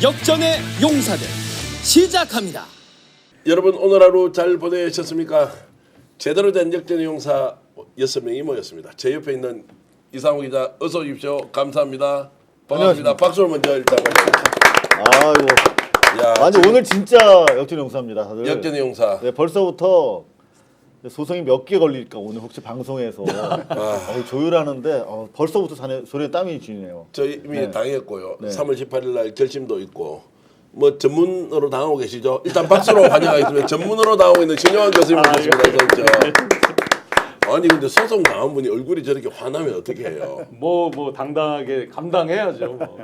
역전의 용사들 시작합니다. 여러분 오늘 하루 잘 보내셨습니까? 제대로 된 역전의 용사 6명이 모였습니다. 제 옆에 있는 이상우 기자 어서 오십시오. 감사합니다. 반갑습니다. 박수를 먼저 일단 아이고. 야, 아니 오늘 진짜 역전의 용사입니다. 다들. 역전의 용사. 네, 벌써부터 소송이 몇 개 걸릴까 오늘 혹시 방송에서 조율하는데 벌써부터 손에 땀이 쥐네요. 저 이미 당했고요. 네. 3월 18일 날 결심도 있고 뭐 전문으로 당하고 계시죠? 일단 박수로 환영하겠습니다. 전문으로 당하고 있는 신영환 교수님 모셨습니다. 아니 근데 소송 당한 분이 얼굴이 저렇게 화나면 어떻게 해요? 뭐 당당하게 감당해야죠. 뭐.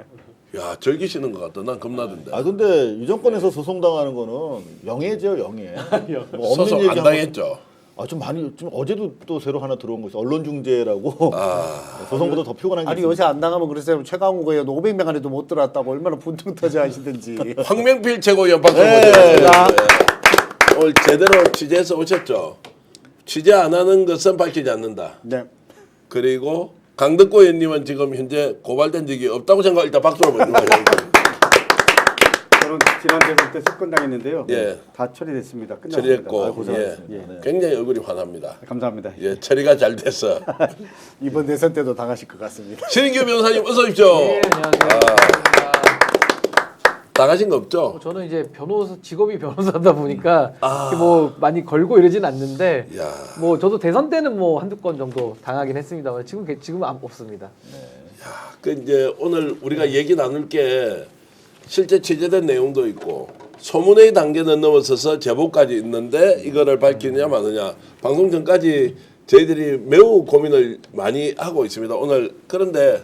야 즐기시는 것 같다. 난 겁나던데. 아 근데 이 정권에서 소송 당하는 거는 영예죠, 영예. 뭐 소송 안 당했죠? 좀 많이 좀 어제도 또 새로 하나 들어온 거 있어. 언론중재라고. 소송보다 더 피곤한 게 아니 있습니다. 요새 안 당하면 그랬어요. 최강욱 의원 500명 안에도 못 들어왔다고 얼마나 분통 터져 하시든지. 황명필 최고위원 박수 보내주세요. 오늘 제대로 취재해서 오셨죠? 취재 안 하는 것은 밝히지 않는다. 네. 그리고 강덕구 의원님은 지금 현재 고발된 적이 없다고 생각. 일단 박수로 먼저 하겠습니다. 저는 지난 대선 때 석권당했는데요. 예. 다 처리됐습니다. 끝났습니다. 처리했고 고생하셨습니다. 예. 네. 굉장히 얼굴이 환합니다. 감사합니다. 예, 처리가 잘 됐어. 이번 대선 때도 당하실 것 같습니다. 신인규 변호사님 어서 오십시오. 네, 안녕하세요. 나가신 거 없죠? 저는 이제 변호사 직업이 변호사다 보니까 이렇게 뭐 많이 걸고 이러진 않는데 야. 뭐 저도 대선 때는 뭐 한두 건 정도 당하긴 했습니다만 지금은 없습니다. 그 이제 오늘 우리가 얘기 나눌 게 실제 취재된 내용도 있고 소문의 단계는 넘어서서 제보까지 있는데 이거를 밝히느냐 마느냐 방송 전까지 저희들이 매우 고민을 많이 하고 있습니다. 오늘 그런데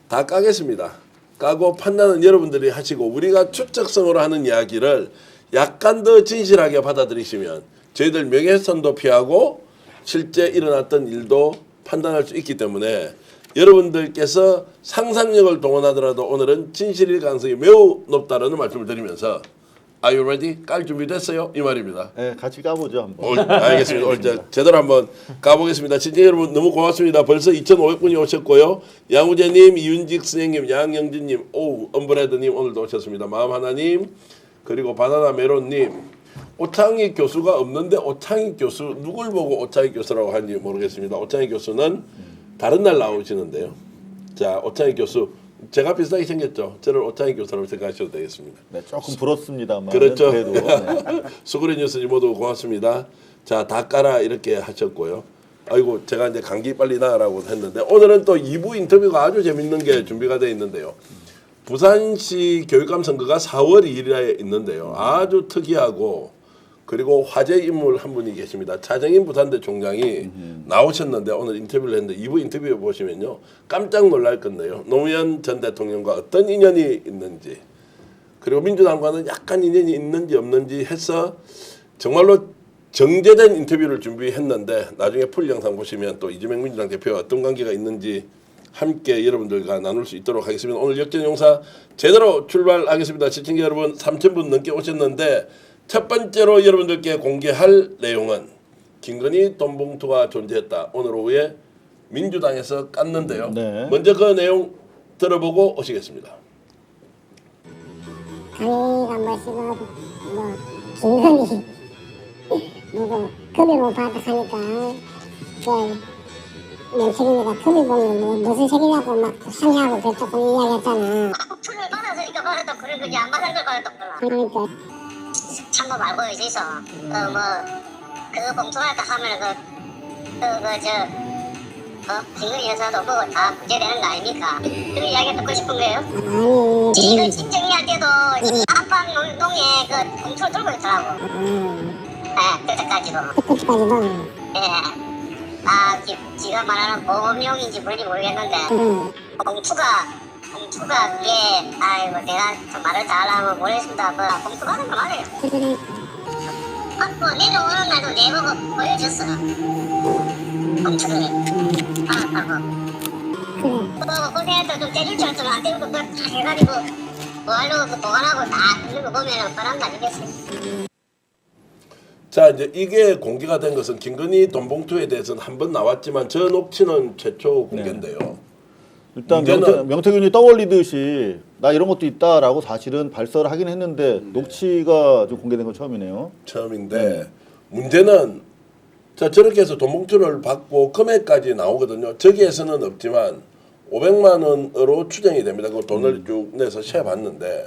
다 까겠습니다. 까고 판단은 여러분들이 하시고 우리가 추측성으로 하는 이야기를 약간 더 진실하게 받아들이시면 저희들 명예훼손도 피하고 실제 일어났던 일도 판단할 수 있기 때문에 여러분들께서 상상력을 동원하더라도 오늘은 진실일 가능성이 매우 높다라는 말씀을 드리면서 Are you ready? 깔 준비됐어요? 이 말입니다. 네, 같이 까보죠 한번. 알겠습니다. 오늘 제대로 한번 가보겠습니다. 진짜 여러분 너무 고맙습니다. 벌써 2,500분이 오셨고요. 양우재님, 이윤직 선생님, 양영진님, 엄브레드님 오늘도 오셨습니다. 마음하나님, 그리고 바나나 메론님, 오창익 교수가 없는데 오창익 교수 누굴 보고 오창익 교수라고 하는지 모르겠습니다. 오창익 교수는 다른 날 나오시는데요. 자, 오창익 교수. 제가 비슷하게 생겼죠. 저를 오창익 교수라고 생각하셔도 되겠습니다. 네, 조금 부럽습니다만. 그렇죠. 그래도. 네. 수그리 뉴스님 모두 고맙습니다. 자, 다 까라 이렇게 하셨고요. 아이고 제가 이제 감기 빨리 나라고 했는데 오늘은 또 2부 인터뷰가 아주 재밌는 게 준비가 되어 있는데요. 부산시 교육감 선거가 4월 2일에 있는데요. 아주 특이하고 그리고 화제 인물 한 분이 계십니다. 차정인 부산대 총장이 나오셨는데 오늘 인터뷰를 했는데 2부 인터뷰 보시면요. 깜짝 놀랄 건데요. 노무현 전 대통령과 어떤 인연이 있는지 그리고 민주당과는 약간 인연이 있는지 없는지 해서 정말로 정제된 인터뷰를 준비했는데 나중에 풀 영상 보시면 또 이재명 민주당 대표와 어떤 관계가 있는지 함께 여러분들과 나눌 수 있도록 하겠습니다. 오늘 역전용사 제대로 출발하겠습니다. 시청자 여러분 3,000분 넘게 오셨는데 첫 번째로 여러분들께 공개할 내용은 김건희 돈 봉투가 존재했다. 오늘 오후에 민주당에서 깠는데요. 네. 먼저 그 내용 들어보고 오시겠습니다. 강의가 뭐시고 뭐 김건희 누구 금이 못 받아 하니까 명책이니까 금이 보면 뭐 무슨 책이냐고 막 상의하고 그 조금 이야기했잖아. 풀을 받았으니까 받았다 그런 거지 안 받은 걸 받았다 그러니까 참고 말고 있어서 그 봉투할까 하면 김건희 여사도 그거 다 문제되는 거 아닙니까? 그 이야기 듣고 싶은 거예요? 아니 지금 집정리할 때도 안방농에 그 봉투를 들고 있더라고. 네, 그때까지도. 그때까지도 지가 말하는 보험용인지 뭔지 모르겠는데 봉투가 그게 아이고 내가 좀 말을 잘하면 모르겠습니다. 봉투 받은 거 맞아요. 그래 받고 내려오는 날도 내보고 보여줬어. 봉투를 받았다고. 고생해서 좀 떼줄 줄 알았으면 안 떼고 그걸 다 해가지고 뭐하려고 보관하고 다 있는 거 보면 뻔한 거 아니겠어요? 자 이제 이게 공개가 된 것은 김건희 돈 봉투에 대해서는 한 번 나왔지만 저 녹취는 최초 공개인데요. 일단 문제는- 명태균이 떠올리듯이 나 이런 것도 있다라고 사실은 발설을 하긴 했는데 녹취가 좀 공개된 건 처음이네요. 처음인데 문제는 자 저렇게 해서 돈 봉투를 받고 금액까지 나오거든요. 저기에서는 없지만 500만 원으로 추정이 됩니다. 그 돈을 쭉 내서 세봤는데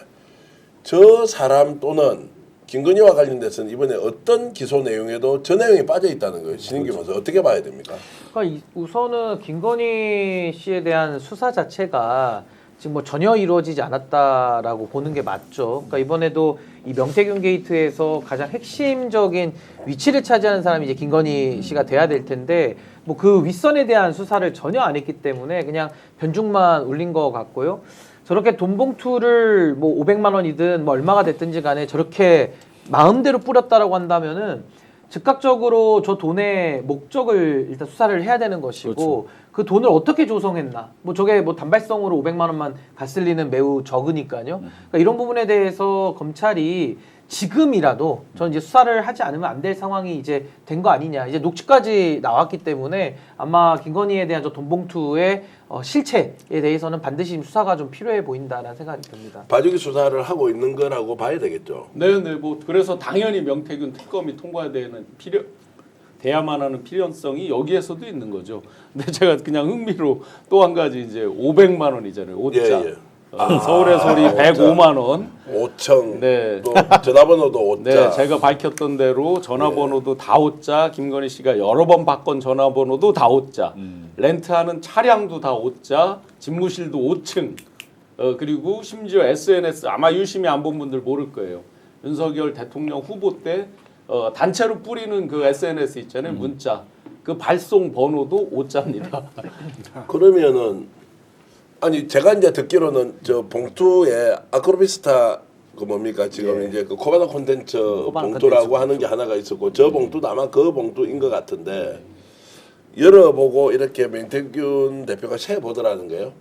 저 사람 또는 김건희와 관련돼서는 이번에 어떤 기소 내용에도 저 내용이 빠져 있다는 거예요. 신인규 변호사 어떻게 봐야 됩니까? 그러니까 우선은 김건희 씨에 대한 수사 자체가 지금 뭐 전혀 이루어지지 않았다라고 보는 게 맞죠. 그러니까 이번에도 이 명태균 게이트에서 가장 핵심적인 위치를 차지하는 사람이 이제 김건희 씨가 돼야 될 텐데 뭐 그 윗선에 대한 수사를 전혀 안 했기 때문에 그냥 변죽만 울린 것 같고요. 저렇게 돈 봉투를 뭐 500만 원이든 뭐 얼마가 됐든지 간에 저렇게 마음대로 뿌렸다라고 한다면은 즉각적으로 저 돈의 목적을 일단 수사를 해야 되는 것이고 그 돈을 어떻게 조성했나 뭐 저게 뭐 단발성으로 500만 원만 갔을 리는 매우 적으니까요. 그러니까 이런 부분에 대해서 검찰이 지금이라도 저는 이제 수사를 하지 않으면 안 될 상황이 이제 된 거 아니냐. 이제 녹취까지 나왔기 때문에 아마 김건희에 대한 저 돈봉투의 실체에 대해서는 반드시 수사가 좀 필요해 보인다라는 생각이 듭니다. 봐주기 수사를 하고 있는 거라고 봐야 되겠죠. 네, 뭐 그래서 당연히 명태균 특검이 통과되는 돼야만 하는 필연성이 여기에서도 있는 거죠. 근데 제가 그냥 흥미로 또 한 가지 이제 500만 원이잖아요. 5자. 예. 서울의 소리 105만 원. 5청 네. 또 전화번호도 5자. 네, 제가 밝혔던 대로 전화번호도 다 5자. 김건희 씨가 여러 번 바꾼 전화번호도 다 5자. 렌트하는 차량도 다 5자. 집무실도 5층. 그리고 심지어 SNS 아마 유심히 안 본 분들 모를 거예요. 윤석열 대통령 후보 때 단체로 뿌리는 그 SNS 있잖아요. 문자. 그 발송 번호도 5자입니다. 그러면은 아니 제가 이제 듣기로는 저 봉투에 아크로비스타 그 뭡니까 지금 이제 그 코바나 콘텐츠 봉투라고 하는 게 하나가 있었고 저 봉투도 아마 그 봉투인 것 같은데 열어보고 이렇게 명태균 대표가 세 보더라는 거예요.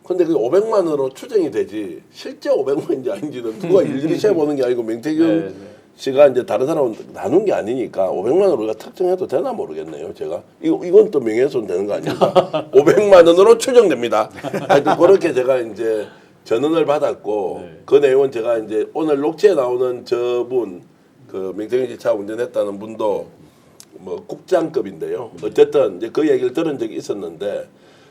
근데 그 500만 원으로 추정이 되지 실제 500만인지 아닌지는 누가 일일이 세 보는 게 아니고 명태균 씨가 이제 다른 사람은 나눈 게 아니니까 500만 원 우리가 특정해도 되나 모르겠네요. 제가 이건 또 명예훼손 되는 거 아닙니까? 500만 원으로 추정됩니다. 하여튼 그렇게 제가 이제 전언을 받았고 그 내용은 제가 이제 오늘 녹취에 나오는 저분 그 명태균 씨 차 운전했다는 분도 뭐 국장급인데요. 어쨌든 이제 그 얘기를 들은 적이 있었는데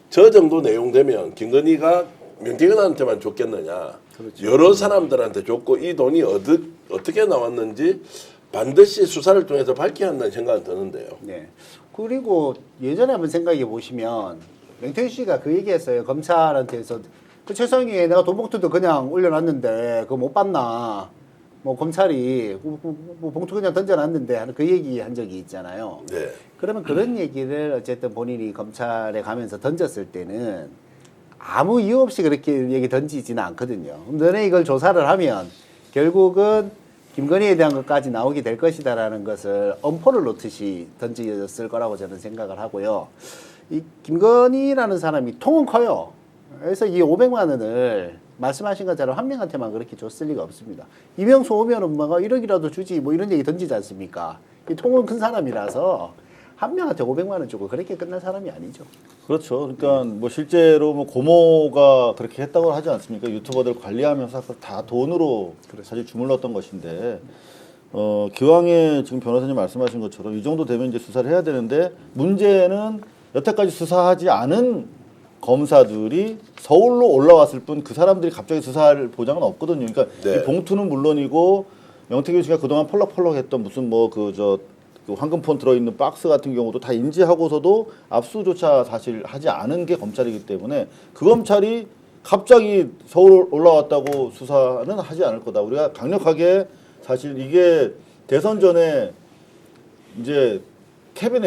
저 정도 내용 되면 김건희가 명태균한테만 줬겠느냐? 여러 사람들한테 줬고 이 돈이 어떻게 나왔는지 반드시 수사를 통해서 밝혀야 한다는 생각은 드는데요. 네. 그리고 예전에 한번 생각해 보시면 명태균 씨가 그 얘기했어요. 검찰한테서 그 최성희에 내가 돈 봉투도 그냥 올려놨는데 그거 못 봤나? 뭐 검찰이 뭐 봉투 그냥 던져놨는데 하는 그 얘기 한 적이 있잖아요. 네. 그러면 그런 얘기를 어쨌든 본인이 검찰에 가면서 던졌을 때는 아무 이유 없이 그렇게 얘기 던지지는 않거든요. 너네 이걸 조사를 하면 결국은 김건희에 대한 것까지 나오게 될 것이다라는 것을 엄포를 놓듯이 던졌을 거라고 저는 생각을 하고요. 이 김건희라는 사람이 통은 커요. 그래서 이 500만 원을 말씀하신 것처럼 한 명한테만 그렇게 줬을 리가 없습니다. 이명수 오면 엄마가 1억이라도 주지 뭐 이런 얘기 던지지 않습니까? 이 통은 큰 사람이라서 한 명한테 500만 원 주고 그렇게 끝난 사람이 아니죠. 그렇죠. 그러니까 뭐 실제로 뭐 고모가 그렇게 했다고 하지 않습니까? 유튜버들 관리하면서 다 돈으로 사실 주물렀던 것인데 기왕에 지금 변호사님 말씀하신 것처럼 이 정도 되면 이제 수사를 해야 되는데 문제는 여태까지 수사하지 않은 검사들이 서울로 올라왔을 뿐 그 사람들이 갑자기 수사할 보장은 없거든요. 그러니까 네. 이 봉투는 물론이고 명태균 씨가 그동안 펄럭펄럭했던 무슨 뭐 그 황금폰 들어있는 박스 같은 경우도 다 인지하고서도 압수조차 사실 하지 않은 게 검찰이기 때문에 그 검찰이 갑자기 서울 올라왔다고 수사는 하지 않을 거다. 우리가 강력하게 사실 이게 대선 전에 이제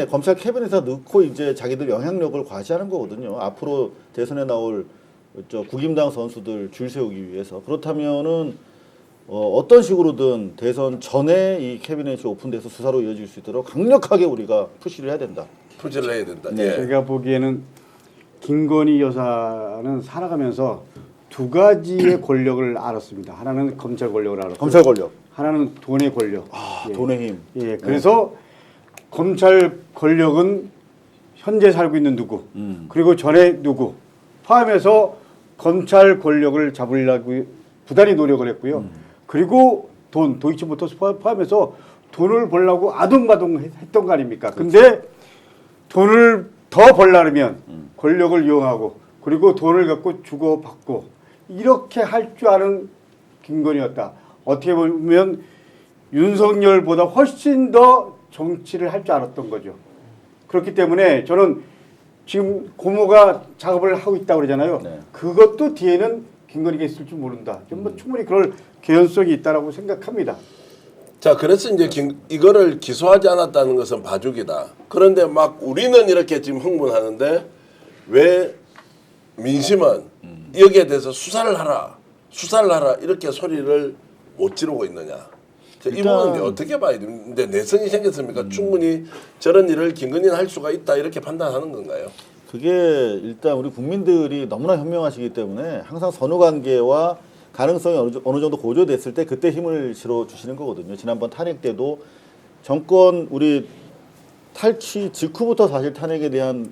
검찰 캐비넷에 넣고 이제 자기들 영향력을 과시하는 거거든요. 앞으로 대선에 나올 국임당 선수들 줄 세우기 위해서. 그렇다면은 어떤 식으로든 대선 전에 이 캐비넷이 오픈돼서 수사로 이어질 수 있도록 강력하게 우리가 푸시를 해야 된다. 푸시를 해야 된다. 네. 예. 제가 보기에는 김건희 여사는 살아가면서 두 가지의 권력을 알았습니다. 하나는 검찰 권력을 알았고 검찰 권력. 하나는 돈의 권력. 예. 돈의 힘. 예, 그래서 검찰 권력은 현재 살고 있는 누구, 그리고 전에 누구, 포함해서 검찰 권력을 잡으려고 부단히 노력을 했고요. 그리고 도이치모터스 포함해서 돈을 벌려고 아둥바둥 했던 거 아닙니까? 근데 돈을 더 벌려면 권력을 이용하고 그리고 돈을 갖고 주고받고 이렇게 할 줄 아는 김건희였다. 어떻게 보면 윤석열보다 훨씬 더 정치를 할 줄 알았던 거죠. 그렇기 때문에 저는 지금 고모가 작업을 하고 있다고 그러잖아요. 네. 그것도 뒤에는 김건희가 있을 줄 모른다. 뭐 충분히 그럴 개연성이 있다라고 생각합니다. 자, 그래서 이제 이거를 기소하지 않았다는 것은 봐주기다. 그런데 막 우리는 이렇게 지금 흥분하는데 왜 민심은 여기에 대해서 수사를 하라 이렇게 소리를 못 지르고 있느냐. 자, 이 부분은 어떻게 봐야 되는데 내성이 생겼습니까? 충분히 저런 일을 김건희는 할 수가 있다 이렇게 판단하는 건가요? 그게 일단 우리 국민들이 너무나 현명하시기 때문에 항상 선후관계와 가능성이 어느 정도 고조됐을 때 그때 힘을 실어주시는 거거든요. 지난번 탄핵 때도 정권 우리 탈취 직후부터 사실 탄핵에 대한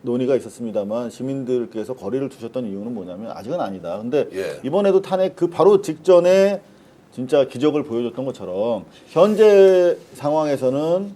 논의가 있었습니다만 시민들께서 거리를 두셨던 이유는 뭐냐면 아직은 아니다. 근데 이번에도 탄핵 그 바로 직전에 진짜 기적을 보여줬던 것처럼 현재 상황에서는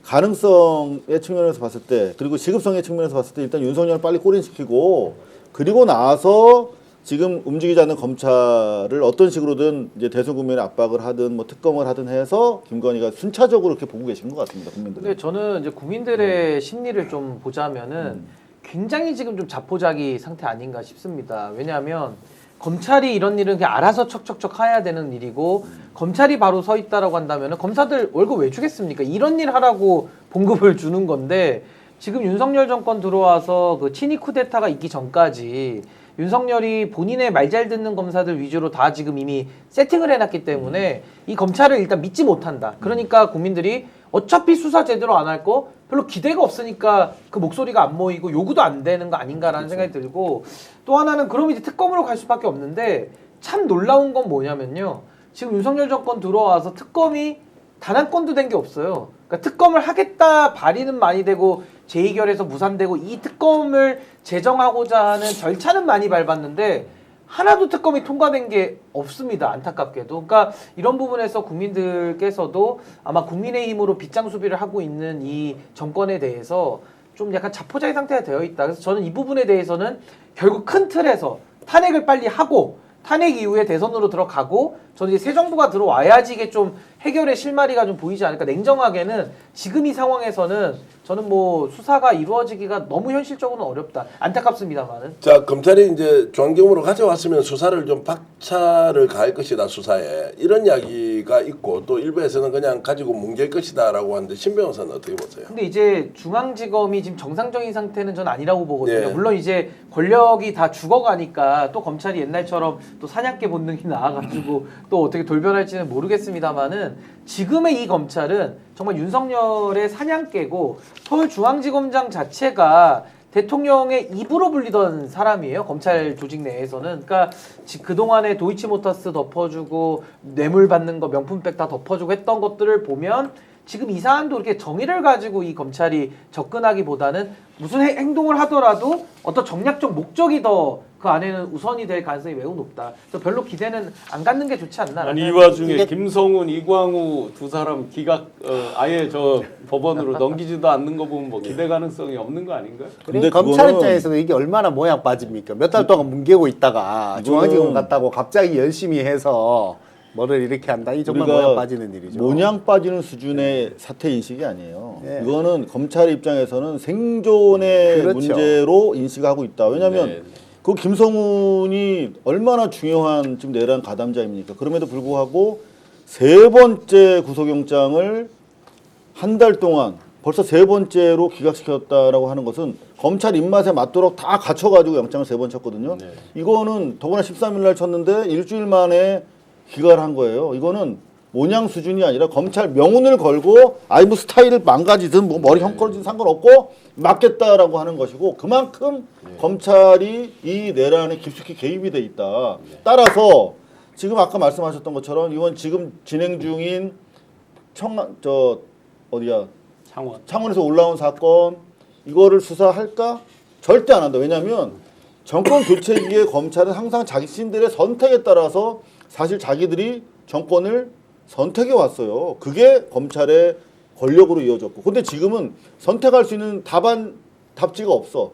가능성의 측면에서 봤을 때 그리고 지급성의 측면에서 봤을 때 일단 윤석열을 빨리 꼬린시키고 그리고 나서 지금 움직이지 않는 검찰을 어떤 식으로든 이제 대선국민의 압박을 하든 뭐 특검을 하든 해서 김건희가 순차적으로 이렇게 보고 계신 것 같습니다. 국민들은. 근데 저는 이제 국민들의 심리를 좀 보자면은 굉장히 지금 좀 자포자기 상태 아닌가 싶습니다. 왜냐하면 검찰이 이런 일은 그냥 알아서 척척척 해야 되는 일이고 검찰이 바로 서 있다라고 한다면은 검사들 월급 왜 주겠습니까? 이런 일 하라고 봉급을 주는 건데 지금 윤석열 정권 들어와서 그 친이 쿠데타가 있기 전까지 윤석열이 본인의 말 잘 듣는 검사들 위주로 다 지금 이미 세팅을 해놨기 때문에 이 검찰을 일단 믿지 못한다. 그러니까 국민들이 어차피 수사 제대로 안 할 거 별로 기대가 없으니까 그 목소리가 안 모이고 요구도 안 되는 거 아닌가라는 생각이 들고 또 하나는 그럼 이제 특검으로 갈 수밖에 없는데 참 놀라운 건 뭐냐면요. 지금 윤석열 정권 들어와서 특검이 단 한 건도 된 게 없어요. 그러니까 특검을 하겠다 발의는 많이 되고 재의결해서 무산되고 이 특검을 제정하고자 하는 절차는 많이 밟았는데 하나도 특검이 통과된 게 없습니다. 안타깝게도. 그러니까 이런 부분에서 국민들께서도 아마 국민의힘으로 빗장 수비를 하고 있는 이 정권에 대해서 좀 약간 자포자기 상태가 되어 있다. 그래서 저는 이 부분에 대해서는 결국 큰 틀에서 탄핵을 빨리 하고 탄핵 이후에 대선으로 들어가고 저는 이제 새 정부가 들어와야지 이게 좀 해결의 실마리가 좀 보이지 않을까. 냉정하게는 지금 이 상황에서는 저는 뭐 수사가 이루어지기가 너무 현실적으로는 어렵다. 안타깝습니다만은. 자, 검찰이 이제 조항경으로 가져왔으면 수사를 좀 박차를 가할 것이다 수사에 이런 이야기가 있고 또 일부에서는 그냥 가지고 뭉갤 것이다라고 하는데 신 변호사는 어떻게 보세요? 근데 이제 중앙지검이 지금 정상적인 상태는 전 아니라고 보거든요. 예. 물론 이제 권력이 다 죽어가니까 또 검찰이 옛날처럼 또 사냥개 본능이 나와가지고 또 어떻게 돌변할지는 모르겠습니다만은 지금의 이 검찰은 정말 윤석열의 사냥개고 서울중앙지검장 자체가 대통령의 입으로 불리던 사람이에요. 검찰 조직 내에서는. 그러니까 그동안에 도이치모터스 덮어주고 뇌물 받는 거 명품백 다 덮어주고 했던 것들을 보면 지금 이 사안도 이렇게 정의를 가지고 이 검찰이 접근하기보다는 무슨 행동을 하더라도 어떤 정략적 목적이 더 그 안에는 우선이 될 가능성이 매우 높다. 그래서 별로 기대는 안 갖는 게 좋지 않나. 아니 이 와중에 김성훈, 이광우 두 사람 기각 아예 저 법원으로 넘기지도 않는 거 보면 뭐 기대 가능성이 없는 거 아닌가요? 근데 검찰 그거는- 입장에서는 이게 얼마나 모양 빠집니까? 몇 달 동안 뭉개고 있다가 중앙지검 갔다고 갑자기 열심히 해서 뭐를 이렇게 한다. 이 정말 모양 빠지는 일이죠. 모양 빠지는 수준의 사태 인식이 아니에요. 예. 이거는 검찰 입장에서는 생존의 그렇죠. 문제로 인식하고 있다. 왜냐하면 네. 그 김성훈이 얼마나 중요한 지금 내란 가담자입니까? 그럼에도 불구하고 세 번째 구속영장을 한 달 동안 벌써 세 번째로 기각시켰다라고 하는 것은 검찰 입맛에 맞도록 다 갖춰가지고 영장을 세 번 쳤거든요. 네. 이거는 더구나 13일 날 쳤는데 일주일 만에 기각을 한 거예요. 이거는 모냥 수준이 아니라 검찰 명운을 걸고 아이 뭐 스타일을 망가지든 뭐 머리 헝클어지든 상관없고 맞겠다라고 하는 것이고 그만큼 검찰이 이 내란에 깊숙이 개입이 돼 있다. 따라서 지금 아까 말씀하셨던 것처럼 이건 지금 진행 중인 창원에서 올라온 사건 이거를 수사할까? 절대 안 한다. 왜냐하면 정권 교체기에 검찰은 항상 자신들의 선택에 따라서 사실 자기들이 정권을 선택해 왔어요. 그게 검찰의 권력으로 이어졌고. 근데 지금은 선택할 수 있는 답지가 없어.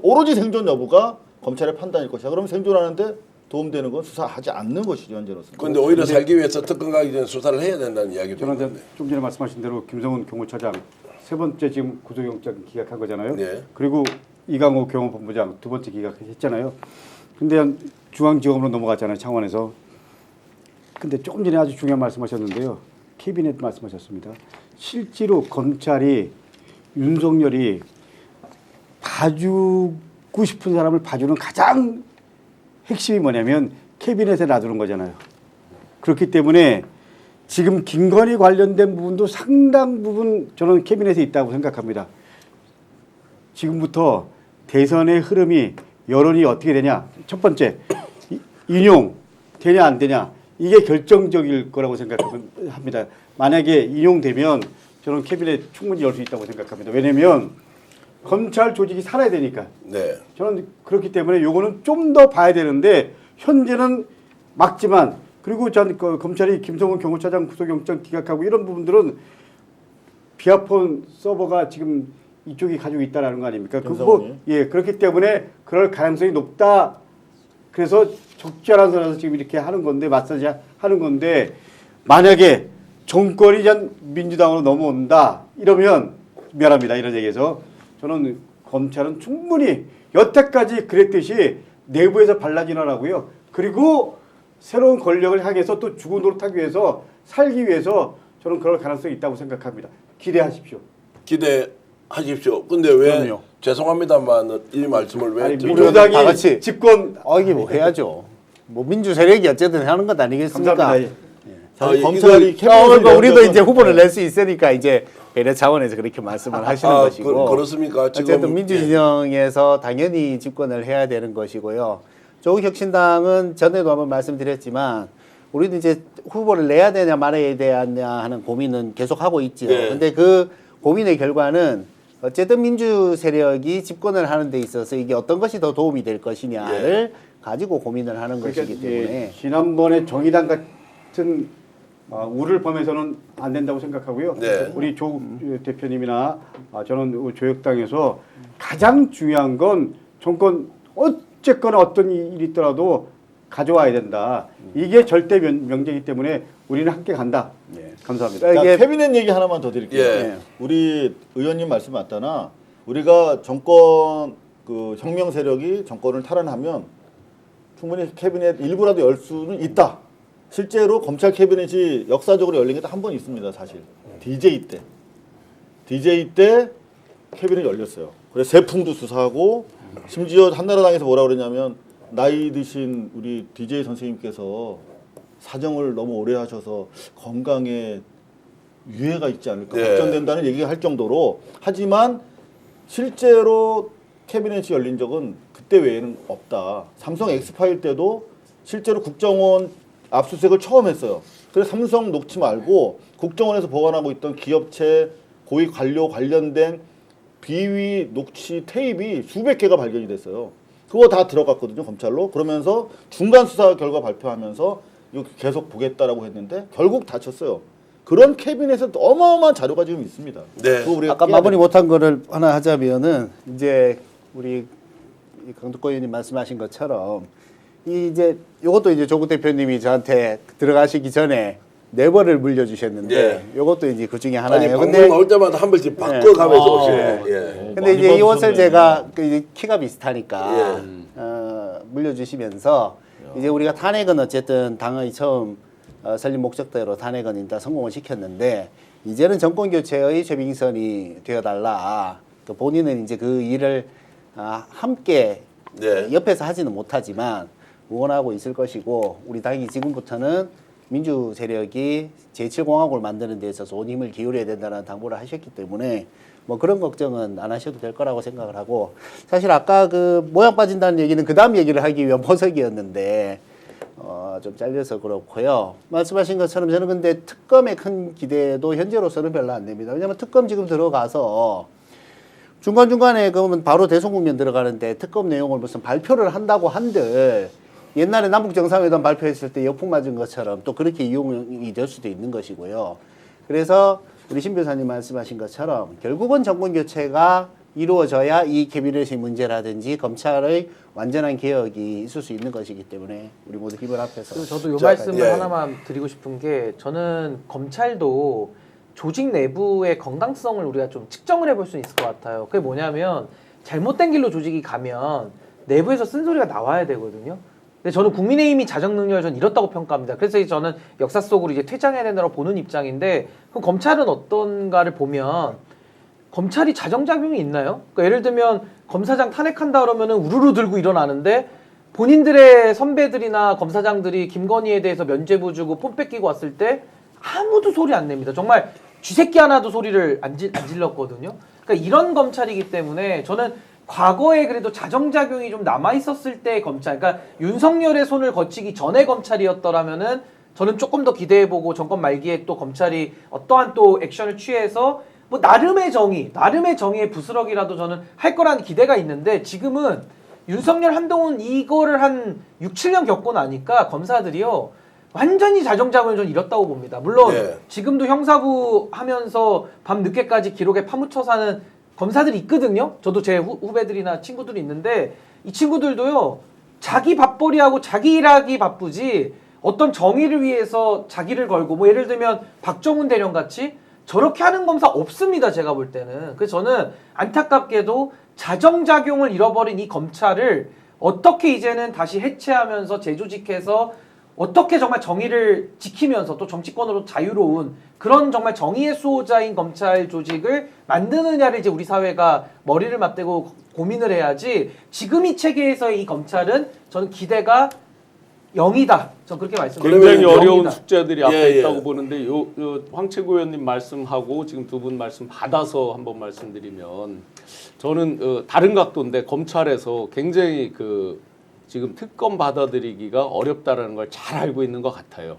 오로지 생존 여부가 검찰의 판단일 것이야. 그럼 생존하는데 도움되는 건 수사하지 않는 것이죠, 현재로서는. 그런데 오히려 살기 위해서 특검 가기 전에 수사를 해야 된다는 이야기도 저는 있는데. 좀 전에 말씀하신 대로 김성훈 경호처장 3번째 지금 구속영장 기각한 거잖아요. 네. 그리고 이강호 경호본부장 2번째 기각했잖아요. 근데 중앙지검으로 넘어갔잖아요, 창원에서. 근데 조금 전에 아주 중요한 말씀하셨는데요. 캐비넷 말씀하셨습니다. 실제로 검찰이 윤석열이 봐주고 싶은 사람을 봐주는 가장 핵심이 뭐냐면 캐비넷에 놔두는 거잖아요. 그렇기 때문에 지금 김건희 관련된 부분도 상당 부분 저는 캐비넷에 있다고 생각합니다. 지금부터 대선의 흐름이 여론이 어떻게 되냐. 첫 번째, 인용 되냐 안 되냐. 이게 결정적일 거라고 생각합니다. 만약에 인용되면 저는 캐비넷 충분히 열 수 있다고 생각합니다. 왜냐하면 검찰 조직이 살아야 되니까. 네. 저는 그렇기 때문에 요거는 좀 더 봐야 되는데 현재는 막지만 그리고 전 검찰이 김성훈 경호처장 구속영장 기각하고 이런 부분들은 비아폰 서버가 지금 이쪽이 가지고 있다라는 거 아닙니까? 그거 예 그렇기 때문에 그럴 가능성이 높다. 그래서 적절한 선에서 지금 이렇게 하는 건데 마사지 하는 건데 만약에 정권이 전 민주당으로 넘어온다 이러면 미안합니다 이런 얘기해서 저는 검찰은 충분히 여태까지 그랬듯이 내부에서 발라진하라고요. 그리고 새로운 권력을 향해서 또 죽은 노릇하기 위해서 살기 위해서 저는 그럴 가능성이 있다고 생각합니다. 기대하십시오. 기대하십시오. 근데 왜 그럼요. 죄송합니다만 이 말씀을 왜 아니, 드리죠? 민주당이 다 같이 집권 이게 뭐 해야죠. 뭐 민주 세력이 어쨌든 하는 것 아니겠습니까? 감사합니다. 사실 아, 검찰이 그러니까 우리도 내는 이제 적은- 후보를 낼 수 있으니까 이제 배려 차원에서 그렇게 말씀을 하시는 것이고. 그렇습니까? 지금 어쨌든 민주진영에서 당연히 집권을 해야 되는 것이고요. 조국혁신당은 전에도 한번 말씀드렸지만 우리도 이제 후보를 내야 되냐 말아야 되냐 하는 고민은 계속 하고 있지요. 네. 근데 그 고민의 결과는 어쨌든 민주 세력이 집권을 하는 데 있어서 이게 어떤 것이 더 도움이 될 것이냐를 가지고 고민을 하는 것이기 때문에 예, 지난번에 정의당 같은 우를 범해서는 안 된다고 생각하고요. 네. 우리 조 대표님이나 저는 조역당에서 가장 중요한 건 정권 어쨌거나 어떤 일이 있더라도 가져와야 된다. 이게 절대 명제이기 때문에 우리는 함께 간다. 감사합니다. 자, 이게- 캐비넷 얘기 하나만 더 드릴게요. 예. 우리 의원님 말씀 맞다나 우리가 정권 혁명 세력이 정권을 탈환하면 충분히 캐비넷 일부라도 열 수는 있다. 실제로 검찰 캐비넷이 역사적으로 열린 게 한 번 있습니다. 사실 DJ 때 캐비넷 열렸어요. 그래서 세풍도 수사하고 심지어 한나라당에서 뭐라 그러냐면 나이 드신 우리 DJ 선생님께서 사정을 너무 오래 하셔서 건강에 유해가 있지 않을까 네. 걱정된다는 얘기가 할 정도로 하지만 실제로 캐비넷이 열린 적은 그때 외에는 없다. 삼성 엑스파일 때도 실제로 국정원 압수수색을 처음 했어요. 그래서 삼성 놓지 말고 국정원에서 보관하고 있던 기업체 고위 관료 관련된 비위 녹취 테이프이 수백 개가 발견이 됐어요. 그거 다 들어갔거든요, 검찰로. 그러면서 중간 수사 결과 발표하면서 이거 계속 보겠다라고 했는데 결국 다쳤어요. 그런 캐비넷에 어마어마한 자료가 지금 있습니다. 네. 그거 우리가 아까 깨야 마무리 됩니다. 못한 거를 하나 하자면은 이제 우리 강덕권 의원님 말씀하신 것처럼 이제 이것도 이제 조국 대표님이 저한테 들어가시기 전에 네버를 물려주셨는데 예. 이것도 이제 그 중에 아니 하나예요. 방송 나올 때마다 한 번씩 바꿔가면서 오시네. 예. 근데 이제 많이 이 옷을 받으셨네. 제가 이제 키가 비슷하니까 예. 물려주시면서 이제 우리가 탄핵은 어쨌든 당의 처음 설립 목적대로 탄핵은 일단 성공을 시켰는데 이제는 정권 교체의 최빙선이 되어달라. 그 본인은 이제 그 일을 함께 네. 옆에서 하지는 못하지만 응원하고 있을 것이고 우리 당이 지금부터는 민주 세력이 제7공화국을 만드는 데 있어서 온 힘을 기울여야 된다는 당부를 하셨기 때문에 뭐 그런 걱정은 안 하셔도 될 거라고 생각을 하고 사실 아까 그 모양 빠진다는 얘기는 그 다음 얘기를 하기 위한 포석이었는데 좀 잘려서 그렇고요. 말씀하신 것처럼 저는 근데 특검에 큰 기대도 현재로서는 별로 안 됩니다. 왜냐하면 특검 지금 들어가서 중간중간에 그러면 바로 대송국면 들어가는데 특검 내용을 무슨 발표를 한다고 한들 옛날에 남북 정상회담 발표했을 때 역풍 맞은 것처럼 또 그렇게 이용이 될 수도 있는 것이고요. 그래서 우리 신 변호사님 말씀하신 것처럼 결국은 정권 교체가 이루어져야 이 캐비넷의 문제라든지 검찰의 완전한 개혁이 있을 수 있는 것이기 때문에 우리 모두 힘을 합해서. 그리고 저도 이 자, 말씀을 예. 하나만 드리고 싶은 게 저는 검찰도 조직 내부의 건강성을 우리가 좀 측정을 해볼 수 있을 것 같아요. 그게 뭐냐면 잘못된 길로 조직이 가면 내부에서 쓴소리가 나와야 되거든요. 근데 저는 국민의힘이 자정 능력을 전 이렇다고 평가합니다. 그래서 저는 역사 속으로 이제 퇴장해야 된다고 보는 입장인데 그럼 검찰은 어떤가를 보면 검찰이 자정작용이 있나요? 그러니까 예를 들면 검사장 탄핵한다 그러면은 우르르 들고 일어나는데 본인들의 선배들이나 검사장들이 김건희에 대해서 면죄부 주고 폰 뺏기고 왔을 때 아무도 소리 안 냅니다. 정말 쥐새끼 하나도 소리를 안 질렀거든요. 그러니까 이런 검찰이기 때문에 저는 과거에 그래도 자정작용이 좀 남아있었을 때 검찰, 그러니까 윤석열의 손을 거치기 전에 검찰이었더라면은 저는 조금 더 기대해보고 정권 말기에 또 검찰이 어떠한 또 액션을 취해서 뭐 나름의 정의의 부스러기라도 저는 할 거라는 기대가 있는데 지금은 윤석열 한동훈 이거를 한 6, 7년 겪고 나니까 검사들이요 완전히 자정작용을 전 이렇다고 봅니다. 물론 예. 지금도 형사부 하면서 밤 늦게까지 기록에 파묻혀 사는 검사들이 있거든요. 저도 제 후배들이나 친구들이 있는데 이 친구들도요 자기 밥벌이하고 자기 일하기 바쁘지 어떤 정의를 위해서 자기를 걸고 뭐 예를 들면 박정훈 대령 같이 저렇게 하는 검사 없습니다. 제가 볼 때는. 그래서 저는 안타깝게도 자정작용을 잃어버린 이 검찰을 어떻게 이제는 다시 해체하면서 재조직해서 어떻게 정말 정의를 지키면서 또 정치권으로 자유로운 그런 정말 정의의 수호자인 검찰 조직을 만드느냐를 이제 우리 사회가 머리를 맞대고 고민을 해야지 지금 이 체계에서의 이 검찰은 저는 기대가 0이다. 전 그렇게 말씀드립니다. 굉장히 어려운 0이다. 숙제들이 앞에 예, 예. 있다고 보는데 요 황채구 의원님 말씀하고 지금 두 분 말씀 받아서 한번 말씀드리면 저는 다른 각도인데 검찰에서 굉장히 지금 특검 받아들이기가 어렵다라는 걸 잘 알고 있는 것 같아요.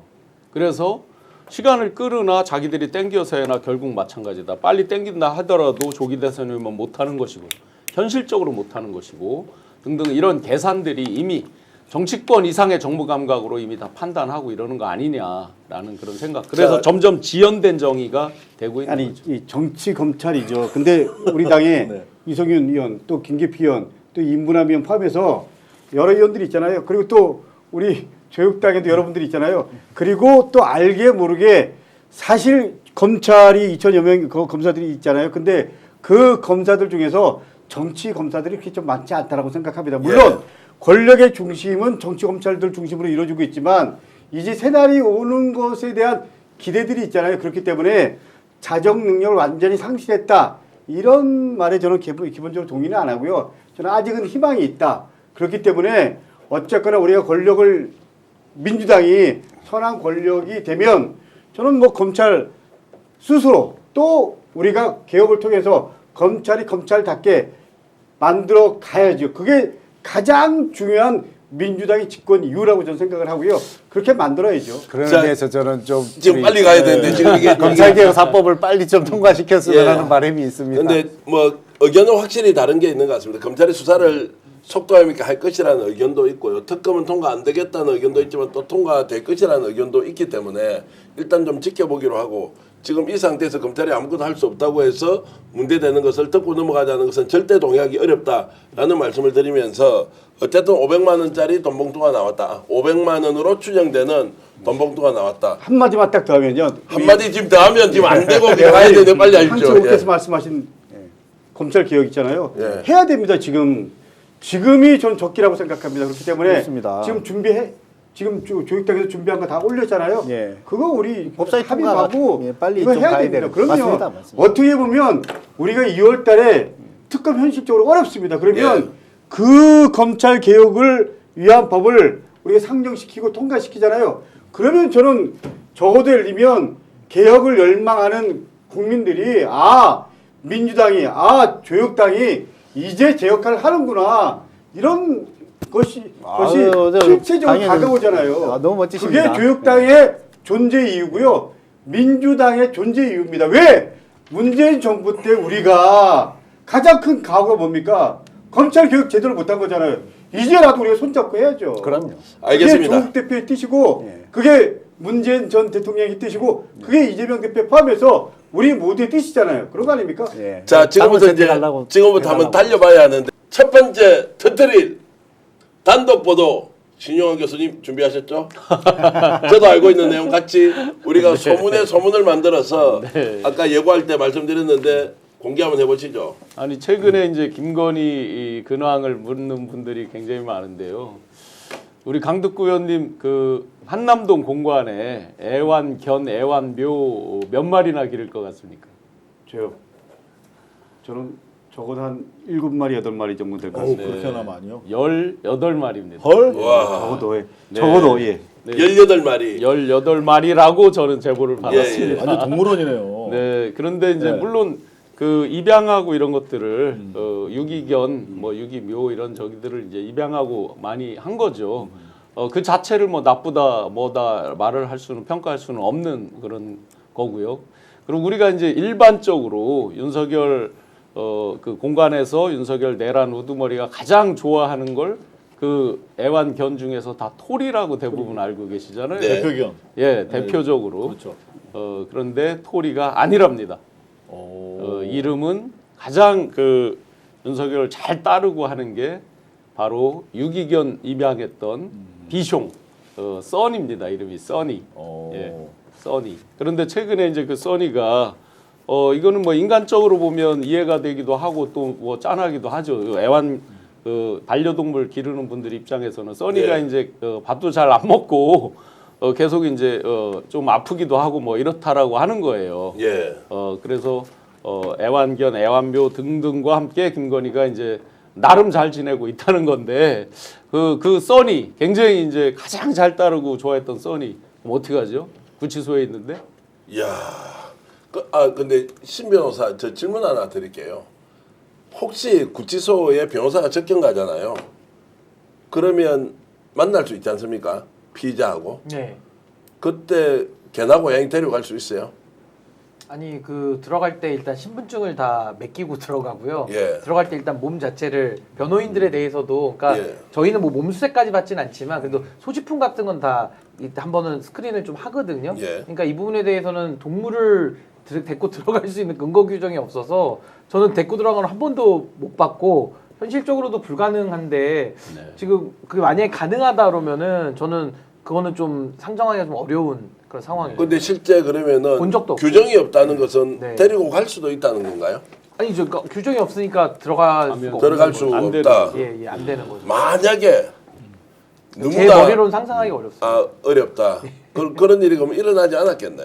그래서 시간을 끌으나 자기들이 땡겨서 해나 결국 마찬가지다. 빨리 땡긴다 하더라도 조기 대선이면 못하는 것이고 현실적으로 못하는 것이고 등등 이런 계산들이 이미 정치권 이상의 정부 감각으로 이미 다 판단하고 이러는 거 아니냐라는 그런 생각. 그래서 자, 점점 지연된 정의가 되고 있는 아니 거죠. 이 정치 검찰이죠. 근데 우리 당에 이성윤 의원 또 김기피 의원 또 임분함 의원 포함해서 여러 의원들이 있잖아요. 그리고 또 우리 조육당에도 여러분들이 있잖아요. 그리고 또 알게 모르게 사실 검찰이 2천여 명 검사들이 있잖아요. 근데 그 검사들 중에서 정치 검사들이 그렇게 좀 많지 않다라고 생각합니다. 물론 권력의 중심은 정치 검찰들 중심으로 이루어지고 있지만 이제 새날이 오는 것에 대한 기대들이 있잖아요. 그렇기 때문에 자정 능력을 완전히 상실했다. 이런 말에 저는 기본적으로 동의는 안 하고요. 저는 아직은 희망이 있다. 그렇기 때문에 어쨌거나 우리가 권력을 민주당이 선한 권력이 되면 저는 뭐 검찰 스스로 또 우리가 개혁을 통해서 검찰이 검찰답게 만들어 가야죠. 그게 가장 중요한 민주당의 집권 이유라고 저는 생각을 하고요. 그렇게 만들어야죠. 그런 자, 의미에서 저는 좀 지금 빨리 가야 되는데 지금 이게 검찰개혁 4법을 빨리 좀 통과시켰으면 예. 하는 바람이 있습니다. 근데 뭐 의견은 확실히 다른 게 있는 것 같습니다. 검찰이 수사를 속도감 있게 할 것이라는 의견도 있고요. 특검은 통과 안 되겠다는 의견도 있지만 또 통과될 것이라는 의견도 있기 때문에 일단 좀 지켜보기로 하고 지금 이 상태에서 검찰이 아무것도 할 수 없다고 해서 문제되는 것을 덮고 넘어가자는 것은 절대 동의하기 어렵다라는 말씀을 드리면서 어쨌든 500만 원짜리 돈봉투가 나왔다. 500만 원으로 추정되는 돈봉투가 나왔다. 한마디만 딱 더하면요. 한마디 지금 더 하면 지금 안 되고 가야 되는데 빨리 하십시오. 황치호께서 말씀하신 검찰 개혁 있잖아요. 예. 해야 됩니다. 지금이 전 적기라고 생각합니다. 그렇기 때문에 그렇습니다. 지금 조직당에서 준비한 거 다 올렸잖아요. 예. 그거 우리 법사위 합의하고 통과가- 예, 빨리 이거 좀 해야 가야 됩니다. 돼요. 그럼요. 맞습니다. 어떻게 보면 우리가 2월달에 특검 현실적으로 어렵습니다. 그러면 예. 그 검찰 개혁을 위한 법을 우리가 상정시키고 통과시키잖아요. 그러면 저는 적어도 예를 들면 개혁을 열망하는 국민들이 민주당이 조혁당이 이제 제 역할을 하는구나 이런 것이 실체적으로 당연히. 다가오잖아요. 너무 멋지십니다. 그게 조혁당의 존재 이유고요. 민주당의 존재 이유입니다. 왜? 문재인 정부 때 우리가 가장 큰 가오가 뭡니까? 검찰 교육 제대로 못한 거잖아요. 이제라도 우리가 손잡고 해야죠. 그럼요. 알겠습니다. 그게 조국 대표의 뜻이고 예. 그게 문재인 전 대통령의 뜻이고 그게 이재명 대표 포함해서 우리 모두의 뜻이잖아요. 그런 거 아닙니까? 예. 자, 지금부터 이제 선택하려고 지금부터 한번 해달라고. 달려봐야 하는데 첫 번째 터뜨릴 단독 보도 신용환 교수님 준비하셨죠? 저도 알고 있는 내용 같이 우리가 소문에 소문을 만들어서 아까 예고할 때 말씀드렸는데 공개 한번 해보시죠. 아니 최근에 이제 김건희 이 근황을 묻는 분들이 굉장히 많은데요. 우리 강덕구 의원님 그 한남동 공관에 애완견, 애완묘 몇 마리나 기를 것 같습니까? 저는 적어도 한 7마리, 8마리 정도 될 것 같습니다. 그렇게나 많이요? 18마리입니다. 헐? 와, 적어도 예. 네. 적어도 예. 18마리. 18마리라고 저는 제보를 받았습니다. 완전 동물원이네요. 네, 그런데 이제 네. 물론 그 입양하고 이런 것들을 유기견, 뭐 유기묘 이런 저기들을 이제 입양하고 많이 한 거죠. 그 자체를 뭐 나쁘다, 뭐다 말을 할 수는 평가할 수는 없는 그런 거고요. 그리고 우리가 이제 일반적으로 윤석열 그 공간에서 윤석열 내란 우두머리가 가장 좋아하는 걸 그 애완견 중에서 다 토리라고 대부분 알고 계시잖아요. 네. 대표견. 예, 대표적으로. 그렇죠. 그런데 토리가 아니랍니다. 이름은 가장 그 윤석열을 잘 따르고 하는 게 바로 유기견 입양했던 비숑 써니입니다. 이름이 써니. 예, 써니. 그런데 최근에 이제 그 써니가 이거는 뭐 인간적으로 보면 이해가 되기도 하고 또 뭐 짠하기도 하죠. 애완 반려동물 기르는 분들 입장에서는 써니가 예. 이제 밥도 잘 안 먹고 계속 이제 좀 아프기도 하고 뭐 이렇다라고 하는 거예요. 예. 그래서 애완견, 애완묘 등등과 함께 김건희가 이제 나름 잘 지내고 있다는 건데 그 써니 굉장히 이제 가장 잘 따르고 좋아했던 써니 그럼 어떻게 하죠? 구치소에 있는데. 이야. 근데 신 변호사 저 질문 하나 드릴게요. 혹시 구치소에 변호사가 접견 가잖아요. 그러면 만날 수 있지 않습니까? 피의자하고. 네. 그때 걔나 고양이 데려갈 수 있어요? 아니 그 들어갈 때 일단 신분증을 다 맡기고 들어가고요. 예. 들어갈 때 일단 몸 자체를 변호인들에 대해서도 그러니까 예. 저희는 뭐 몸수색까지 받진 않지만 그래도 소지품 같은 건 다 한 번은 스크린을 좀 하거든요. 예. 그러니까 이 부분에 대해서는 동물을 데리고 들어갈 수 있는 근거 규정이 없어서 저는 데리고 들어가는 한 번도 못 받고 현실적으로도 불가능한데 지금 그게 만약에 가능하다 그러면은 저는 그거는 좀 상정하기가 좀 어려운 그런 상황이에요. 근데 실제 그러면은 본 적도 없고. 규정이 없다는 것은 네. 데리고 갈 수도 있다는 건가요? 아니 저 그러니까 규정이 없으니까 들어갈 수가 들어갈 없는 수가 안 없다. 예, 안 되는 거죠. 만약에 제 너무나 머리로는 상상하기 어렵습니다. 어렵다. 그런 일이 그럼 일어나지 않았겠네.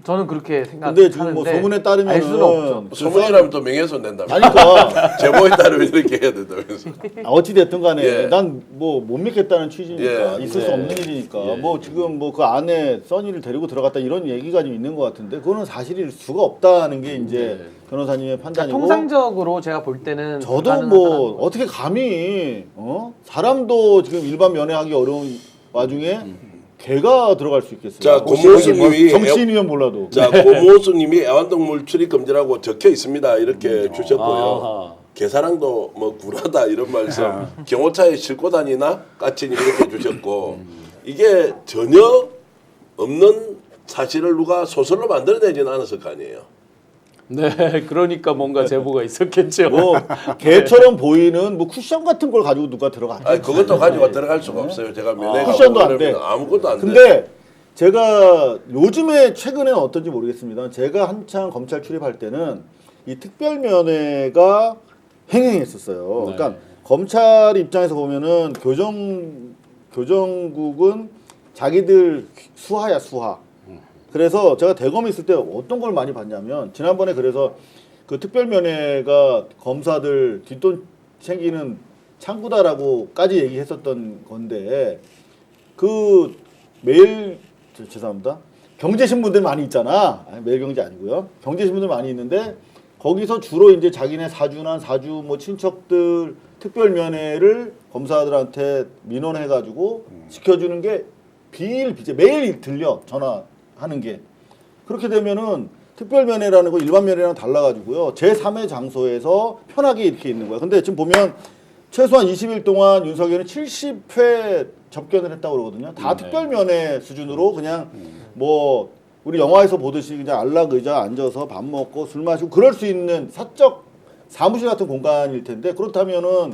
저는 그렇게 생각하는데 근데 지금 뭐 소문에 따르면 알 수는 없죠. 소문이라면 또 명예훼손 된다며. 아니까 제보에 따르면 이렇게 해야 된다면서. 어찌 됐든 간에 예. 난 뭐 못 믿겠다는 취지니까 예. 있을 수 없는 일이니까 예. 뭐 지금 뭐 그 안에 써니를 데리고 들어갔다 이런 얘기가 좀 있는 것 같은데 그거는 사실일 수가 없다는 게 이제 변호사님의 판단이고 통상적으로 제가 볼 때는 저도 불가능하다는 뭐 거죠. 어떻게 감히 사람도 지금 일반 면회하기 어려운 와중에 개가 들어갈 수 있겠어요. 자, 혹시 고모수님이 정치인이면 몰라도 자, 고모수님이 애완동물 출입 금지라고 적혀 있습니다. 이렇게 주셨고요. 아하. 개사랑도 뭐 굴하다 이런 말씀. 경호차에 싣고 다니나 까치님 이렇게 주셨고 이게 전혀 없는 사실을 누가 소설로 만들어내지는 않았을 거 아니에요. 네, 그러니까 뭔가 제보가 있었겠죠. 뭐 개처럼 보이는 뭐 쿠션 같은 걸 가지고 누가 들어가. 아니 그것도 가지고 들어갈 수가 없어요. 제가 면회 가고 쿠션도 안 돼. 그러면 아무것도 안 돼. 근데 제가 요즘에 최근에는 어떤지 모르겠습니다. 제가 한창 검찰 출입할 때는 이 특별면회가 횡행했었어요. 네. 그러니까 검찰 입장에서 보면은 교정국은 자기들 수하야 수하. 그래서 제가 대검에 있을 때 어떤 걸 많이 봤냐면 지난번에 그래서 그 특별면회가 검사들 뒷돈 챙기는 창구다라고까지 얘기했었던 건데 그 매일 죄송합니다. 경제신문들 많이 있잖아. 아니, 매일경제 아니고요. 경제신문들 많이 있는데 거기서 주로 이제 자기네 사주나 사주 뭐 친척들 특별면회를 검사들한테 민원해가지고 지켜주는 게 비일비재 매일 들려 전화하는 게 그렇게 되면은 특별 면회라는 거 일반 면회랑 달라가지고요. 제3의 장소에서 편하게 이렇게 있는 거예요. 근데 지금 보면 최소한 20일 동안 윤석열은 70회 접견을 했다고 그러거든요. 다 특별 면회 수준으로 그냥 뭐 우리 영화에서 보듯이 그냥 안락 의자 앉아서 밥 먹고 술 마시고 그럴 수 있는 사적 사무실 같은 공간일 텐데 그렇다면은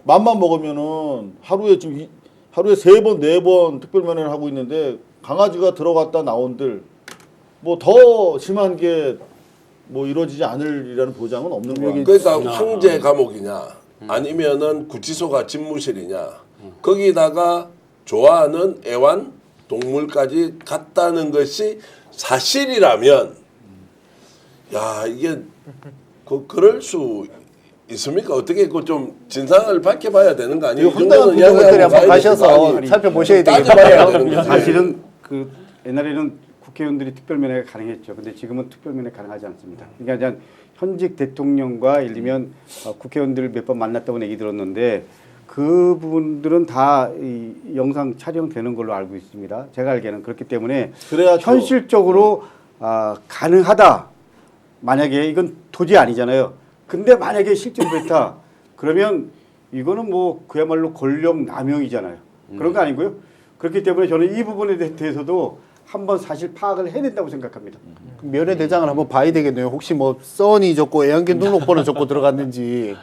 맘만 먹으면은 하루에 3번, 4번 특별 면회를 하고 있는데 강아지가 들어갔다 나온들 뭐 더 심한 게 뭐 이루어지지 않으리라는 보장은 없는 거예요. 그러니까 황제 감옥이냐 아니면은 구치소가 집무실이냐 거기다가 좋아하는 애완 동물까지 갔다는 것이 사실이라면 야 이게 그럴 수 있습니까? 어떻게 그 좀 진상을 밝혀봐야 되는 거 아니에요? 황당한 구조물들이 한번 가셔서 살펴보셔야 되겠네요. 사실은 그 옛날에는 국회의원들이 특별면회가 가능했죠. 근데 지금은 특별면회 가능하지 않습니다. 그러니까 이제 현직 대통령과 예를 들면 국회의원들을 몇 번 만났다고 얘기 들었는데 그분들은 다 이 영상 촬영되는 걸로 알고 있습니다. 제가 알기에는 그렇기 때문에 그래야죠. 현실적으로 가능하다. 만약에 이건 도저히 아니잖아요. 근데 만약에 실제로 그렇다. 그러면 이거는 뭐 그야말로 권력 남용이잖아요. 그런 거 아니고요. 그렇기 때문에 저는 이 부분에 대해서도 한번 사실 파악을 해야 된다고 생각합니다. 면회 대장을 한번 봐야 되겠네요. 혹시 뭐 써니 적고 애완견 등록번호 적고 들어갔는지.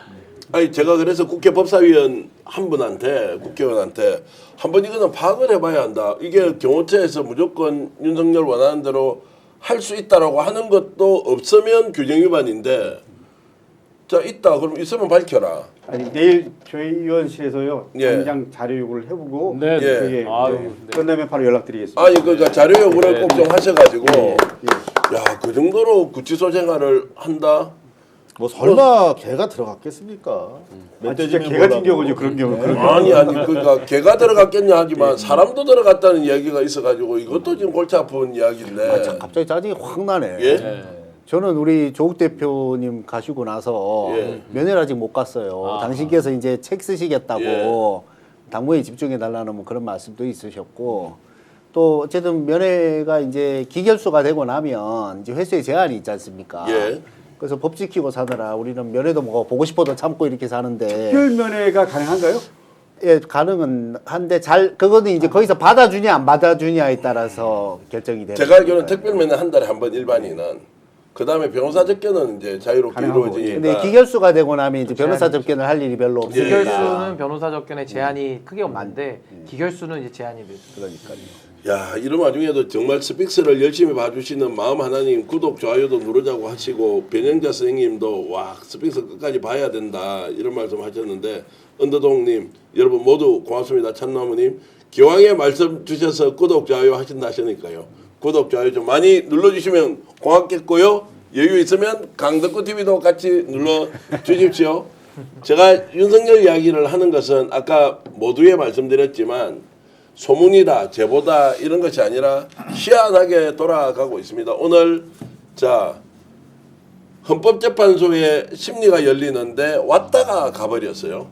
아니 제가 그래서 국회 법사위원 한 분한테 국회의원한테 한번 이거는 파악을 해봐야 한다. 이게 경호처에서 무조건 윤석열 원하는 대로 할 수 있다라고 하는 것도 없으면 규정 위반인데 자 있다 그럼 있으면 밝혀라. 아니 내일 저희 의원실에서요 예. 당장 자료 요구를 해보고 네. 예. 그게 아유, 네. 네. 끝나면 바로 연락드리겠습니다. 아니 그러니까 자료 요구를 꼭 좀 하셔가지고 예. 야 그 정도로 구치소 생활을 한다. 뭐 설마 개가 들어갔겠습니까? 아, 진짜 개 같은 경우죠 그런 경우. 그런 경우. 아니 그러니까 개가 들어갔겠냐 하지만 사람도 들어갔다는 이야기가 있어가지고 이것도 지금 골치 아픈 이야기인데. 갑자기 짜증이 확 나네. 예? 저는 우리 조국 대표님 가시고 나서 예. 면회를 아직 못 갔어요. 당신께서 이제 책 쓰시겠다고 예. 당무에 집중해 달라는 뭐 그런 말씀도 있으셨고 또 어쨌든 면회가 이제 기결수가 되고 나면 이제 회수의 제한이 있지 않습니까? 예. 그래서 법 지키고 사느라 우리는 면회도 뭐 보고 싶어도 참고 이렇게 사는데 특별면회가 가능한가요? 예, 가능은 한데 그거는 이제 거기서 받아주냐 안 받아주냐에 따라서 결정이 되는 제가 알기로는 특별면회 한 달에 한 번 일반인은 그 다음에 변호사 접견은 이제 자유롭게 가능하고, 이루어지니까. 근데 기결수가 되고 나면 이제 변호사 접견을 할 일이 별로 없으니까. 기결수는 변호사 접견에 제한이 크게 없는데 기결수는 이제 제한이 되죠. 그러니까요. 야 이런 와중에도 정말 스픽스를 열심히 봐주시는 마음 하나님 구독 좋아요도 누르자고 하시고 변영자 선생님도 와 스픽스 끝까지 봐야 된다 이런 말씀 하셨는데 은더동님 여러분 모두 고맙습니다. 참나무님 기왕에 말씀 주셔서 구독 좋아요 하신다 하시니까요. 구독 좋아요 좀 많이 눌러주시면 고맙겠고요. 여유 있으면 강덕구TV도 같이 눌러주십시오. 제가 윤석열 이야기를 하는 것은 아까 모두에 말씀드렸지만 소문이다, 제보다 이런 것이 아니라 희한하게 돌아가고 있습니다. 오늘 자 헌법재판소에 심리가 열리는데 왔다가 가버렸어요.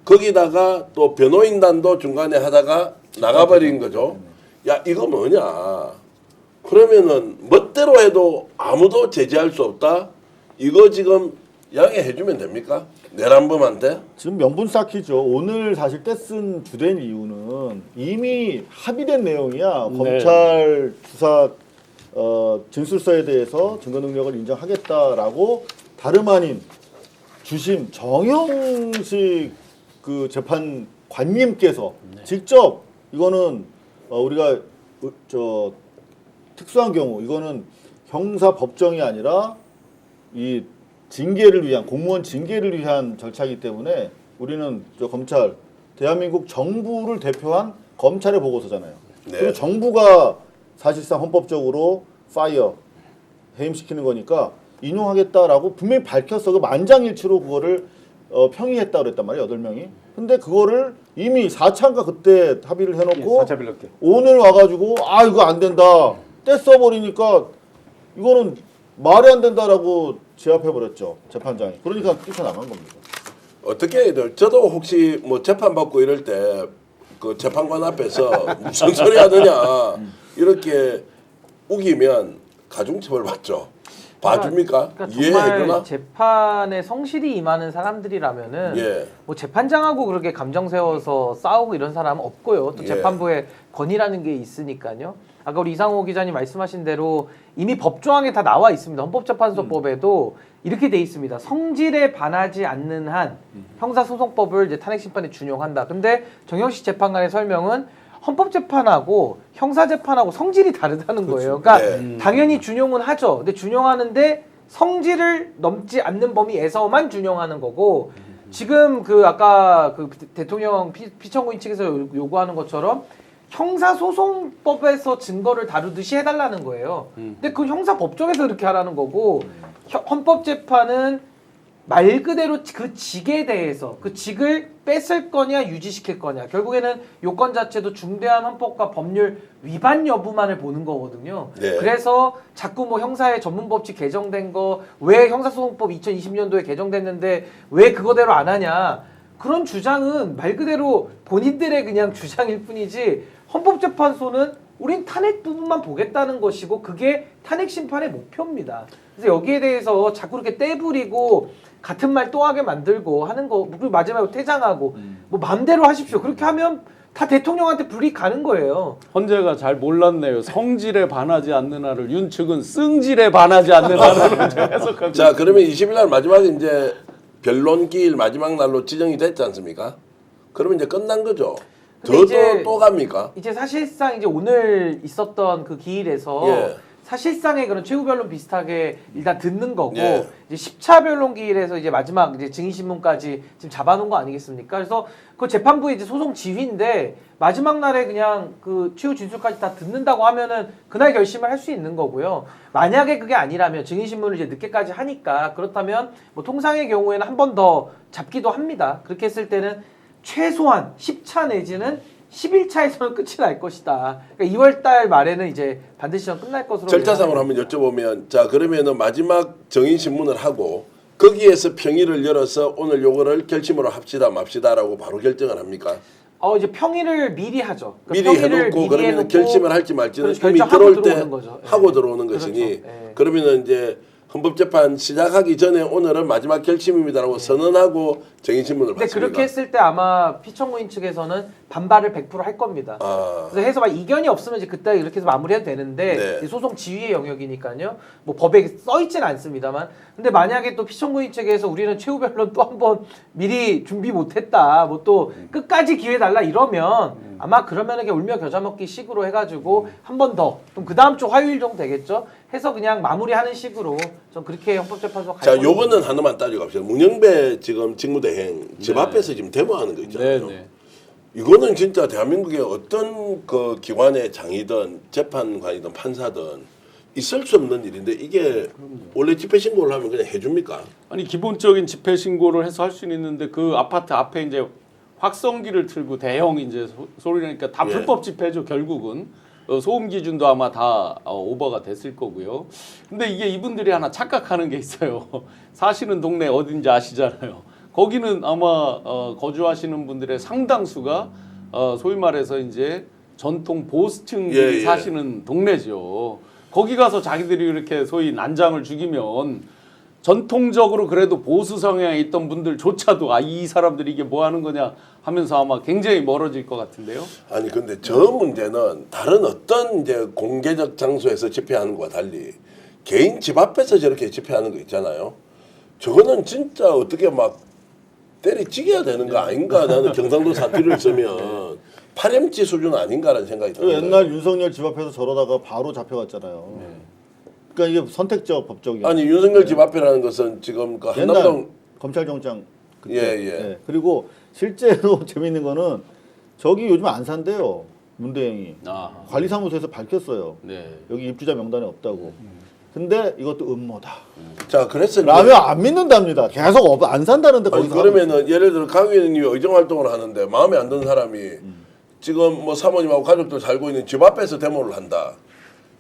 거기다가 또 변호인단도 중간에 하다가 나가버린 거죠. 야 이거 뭐냐. 그러면은 멋대로 해도 아무도 제지할 수 없다. 이거 지금 양해해주면 됩니까? 내란범한테? 지금 명분 쌓기죠. 오늘 사실 떼쓴 주된 이유는 이미 합의된 내용이야. 검찰 수사 진술서에 대해서 증거 능력을 인정하겠다라고 다름 아닌 주심 정영식 그 재판관님께서 직접 이거는 우리가 특수한 경우 이거는 형사 법정이 아니라 이 징계를 위한 공무원 징계를 위한 절차이기 때문에 우리는 검찰 대한민국 정부를 대표한 검찰의 보고서잖아요. 네. 그리고 정부가 사실상 헌법적으로 파이어 해임시키는 거니까 인용하겠다라고 분명히 밝혔어. 그 만장일치로 그거를 평의했다 그랬단 말이에요. 8명이. 근데 그거를 이미 4차인가 그때 합의를 해놓고 4차 빌렸게. 오늘 와가지고 아 이거 안 된다 떼써버리니까 이거는 말이 안 된다라고 제압해버렸죠 재판장이. 그러니까 뛰쳐나간 겁니다. 어떻게 해야 돼요? 저도 혹시 뭐 재판 받고 이럴 때 그 재판관 앞에서 무슨 소리 하느냐 이렇게 우기면 가중처벌 받죠. 봐줍니까? 그러니까 이해해주나? 정말 재판에 성실히 임하는 사람들이라면은 예. 뭐 재판장하고 그렇게 감정 세워서 싸우고 이런 사람은 없고요. 또 예. 재판부에 건의라는 게 있으니까요. 아까 우리 이상호 기자님 말씀하신 대로 이미 법조항에 다 나와 있습니다. 헌법재판소법에도 이렇게 돼 있습니다. 성질에 반하지 않는 한 형사소송법을 이제 탄핵심판에 준용한다. 근데 정영식 재판관의 설명은 헌법재판하고 형사재판하고 성질이 다르다는 거예요. 그러니까 네. 당연히 준용은 하죠. 근데 준용하는데 성질을 넘지 않는 범위에서만 준용하는 거고 지금 그 아까 그 대통령 피청구인 측에서 요구하는 것처럼 형사소송법에서 증거를 다루듯이 해달라는 거예요. 근데 그 형사법정에서 그렇게 하라는 거고 헌법재판은 말 그대로 그 직에 대해서 그 직을 뺏을 거냐 유지시킬 거냐 결국에는 요건 자체도 중대한 헌법과 법률 위반 여부만을 보는 거거든요. 네. 그래서 자꾸 뭐 형사의 전문법칙 개정된 거 왜 형사소송법 2020년도에 개정됐는데 왜 그거대로 안 하냐 그런 주장은 말 그대로 본인들의 그냥 주장일 뿐이지 헌법재판소는 우린 탄핵 부분만 보겠다는 것이고 그게 탄핵 심판의 목표입니다. 그래서 여기에 대해서 자꾸 이렇게 떼부리고 같은 말 또 하게 만들고 하는 거 그리고 마지막에 퇴장하고 뭐 마음대로 하십시오. 그렇게 하면 다 대통령한테 불이익 가는 거예요. 헌재가 잘 몰랐네요. 성질에 반하지 않는 한을 윤 측은 승질에 반하지 않는 한으로 해석하고. 자, 그러면 20일 날 마지막에 이제 변론기일 마지막 날로 지정이 됐지 않습니까? 그러면 이제 끝난 거죠. 또 갑니까? 이제 사실상 이제 오늘 있었던 그 기일에서 예. 사실상의 그런 최후 변론 비슷하게 일단 듣는 거고 예. 이제 10차 변론 기일에서 이제 마지막 이제 증인 신문까지 지금 잡아놓은 거 아니겠습니까? 그래서 그 재판부의 이제 소송 지휘인데 마지막 날에 그냥 그 최후 진술까지 다 듣는다고 하면은 그날 결심을 할 수 있는 거고요. 만약에 그게 아니라면 증인 신문을 이제 늦게까지 하니까 그렇다면 뭐 통상의 경우에는 한 번 더 잡기도 합니다. 그렇게 했을 때는 최소한 10차 내지는 11차에서는 끝이 날 것이다. 그러니까 2월달 말에는 이제 반드시 끝날 것으로 절차상으로 한번 여쭤보면 자 그러면은 마지막 정인 신문을 하고 거기에서 평일을 열어서 오늘 요거를 결심으로 합시다 맙시다라고 바로 결정을 합니까? 이제 평일을 미리 하죠. 미리 그러니까 평일을 해놓고 미리 그러면 해놓고 결심을 할지 말지는 그렇죠. 이미 결정하고 들어올 때 들어오는 거죠. 하고 예. 들어오는 그렇죠. 것이니 예. 그러면은 이제 헌법재판 시작하기 전에 오늘은 마지막 결심입니다라고 선언하고 정인신문을 근데 받습니다. 그렇게 했을 때 아마 피청구인 측에서는 반발을 100% 할 겁니다. 아. 그래서 해서 막 이견이 없으면 이제 그때 이렇게 해서 마무리해도 되는데 네. 이 소송 지휘의 영역이니까요. 뭐 법에 써 있지는 않습니다만. 근데 만약에 또 피청구인 측에서 우리는 최후 변론 또 한번 미리 준비 못했다. 뭐 또 끝까지 기회 달라 이러면 아마 그러면은 그냥 울며 겨자 먹기 식으로 해가지고 한 번 더. 그럼 그 다음 주 화요일 정도 되겠죠. 해서 그냥 마무리하는 식으로 좀 그렇게 헌법재판소가 갈 자, 거예요. 요거는 하나만 따지고 갑시다. 문영배 지금 직무대행 집 앞에서 지금 데모하는 거 있잖아요. 네네. 이거는 진짜 대한민국의 어떤 그 기관의 장이든 재판관이든 판사든 있을 수 없는 일인데 이게 원래 집회 신고를 하면 그냥 해줍니까? 아니 기본적인 집회 신고를 해서 할 수는 있는데 그 아파트 앞에 이제 확성기를 틀고 대형 이제 소리 나니까 다 예. 불법 집회죠 결국은. 소음 기준도 아마 다 오버가 됐을 거고요. 근데 이게 이분들이 하나 착각하는 게 있어요. 사시는 동네 어딘지 아시잖아요. 거기는 아마 거주하시는 분들의 상당수가 소위 말해서 이제 전통 보수층들이 예, 예. 사시는 동네죠. 거기 가서 자기들이 이렇게 소위 난장을 죽이면 전통적으로 그래도 보수 성향에 있던 분들조차도 이 사람들이 이게 뭐 하는 거냐 하면서 아마 굉장히 멀어질 것 같은데요. 아니 근데 저 문제는 다른 어떤 이제 공개적 장소에서 집회하는 것과 달리 개인 집 앞에서 저렇게 집회하는 거 있잖아요. 저거는 진짜 어떻게 막 때리찌개야 되는 거 아닌가? 나는 경상도 사투리를 쓰면 파렴치 수준 아닌가라는 생각이 듭니다. 옛날 윤석열 집 앞에서 저러다가 바로 잡혀갔잖아요. 그러니까 이게 선택적 법적이야. 아니 윤석열 집 앞이라는 것은 지금 그 옛날 한남동 검찰정장 그때. 예. 예. 그리고 실제로 재밌는 거는 저기 요즘 안 산대요. 문대행이 아하. 관리사무소에서 밝혔어요. 네. 여기 입주자 명단에 없다고. 근데 이것도 음모다. 자 그래서 이제 라면 안 믿는답니다. 계속 안 산다는데 아니, 거기서 그러면은 예를 들어 강 의원님이 의정 활동을 하는데 마음에 안 드는 사람이 지금 뭐 사모님하고 가족들 살고 있는 집 앞에서 데모를 한다.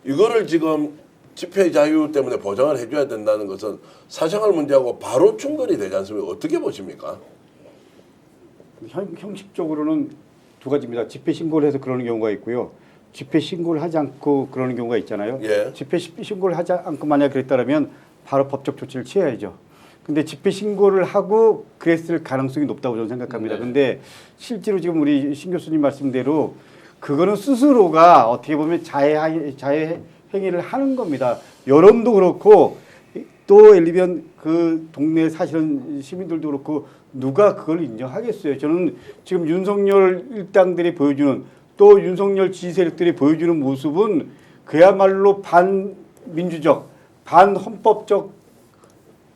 이거를 지금 집회 자유 때문에 보장을 해줘야 된다는 것은 사생활 문제하고 바로 충돌이 되지 않습니까? 어떻게 보십니까? 형식적으로는 두 가지입니다. 집회 신고를 해서 그러는 경우가 있고요. 집회 신고를 하지 않고 그러는 경우가 있잖아요. 예. 집회 신고를 하지 않고 만약 그랬다면 바로 법적 조치를 취해야죠. 근데 집회 신고를 하고 그랬을 가능성이 높다고 저는 생각합니다. 근데 실제로 지금 우리 신 교수님 말씀대로 그거는 스스로가 어떻게 보면 자해 행위를 하는 겁니다. 여론도 그렇고 또 예를 들면 그 동네 사시는 시민들도 그렇고 누가 그걸 인정하겠어요. 저는 지금 윤석열 일당들이 보여주는 또 윤석열 지지 세력들이 보여주는 모습은 그야말로 반민주적, 반헌법적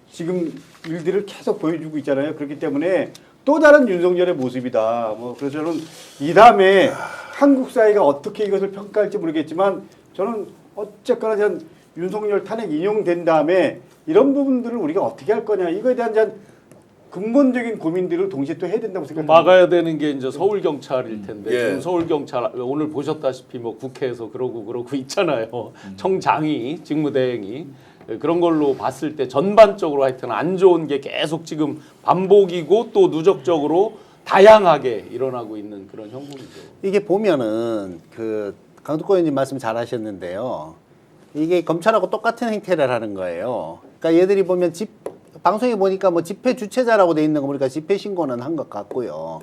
지금 일들을 계속 보여주고 있잖아요. 그렇기 때문에 또 다른 윤석열의 모습이다. 뭐 그래서 저는 이 다음에 한국 사회가 어떻게 이것을 평가할지 모르겠지만 저는 어쨌거나 전 윤석열 탄핵 인용된 다음에 이런 부분들을 우리가 어떻게 할 거냐 이거에 대한 근본적인 고민들을 동시에 또 해야 된다고 생각합니다. 막아야 되는 게 이제 서울 경찰일 텐데 예. 지금 서울 경찰 오늘 보셨다시피 뭐 국회에서 그러고 있잖아요. 청장이 직무대행이 그런 걸로 봤을 때 전반적으로 하여튼 안 좋은 게 계속 지금 반복이고 또 누적적으로 다양하게 일어나고 있는 그런 형국이죠. 이게 보면은 그 강덕호 의원님 말씀 잘하셨는데요. 이게 검찰하고 똑같은 행태를 하는 거예요. 그러니까 얘들이 보면 방송에 보니까 뭐 집회 주최자라고 돼 있는 거 보니까 집회 신고는 한 것 같고요.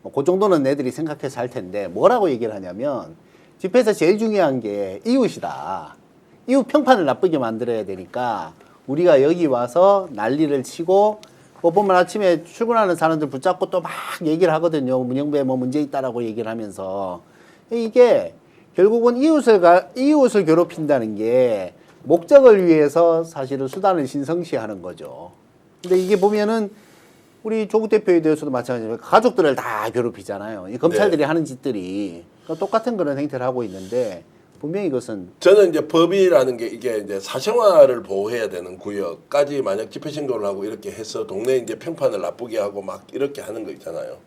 뭐 그 정도는 애들이 생각해서 할 텐데 뭐라고 얘기를 하냐면 집회에서 제일 중요한 게 이웃이다. 이웃 평판을 나쁘게 만들어야 되니까 우리가 여기 와서 난리를 치고 뭐 보면 아침에 출근하는 사람들 붙잡고 또 막 얘기를 하거든요. 문영배에 뭐 문제 있다라고 얘기를 하면서 이게 결국은 이웃을 괴롭힌다는 게 목적을 위해서 사실은 수단을 신성시하는 거죠. 근데 이게 보면은 우리 조국 대표에 대해서도 마찬가지로 가족들을 다 괴롭히잖아요. 이 검찰들이 하는 짓들이 똑같은 그런 행태를 하고 있는데 분명히 이것은 저는 이제 법이라는 게 이게 이제 사생활을 보호해야 되는 구역까지 만약 집회 신고를 하고 이렇게 해서 동네 이제 평판을 나쁘게 하고 막 이렇게 하는 거 있잖아요.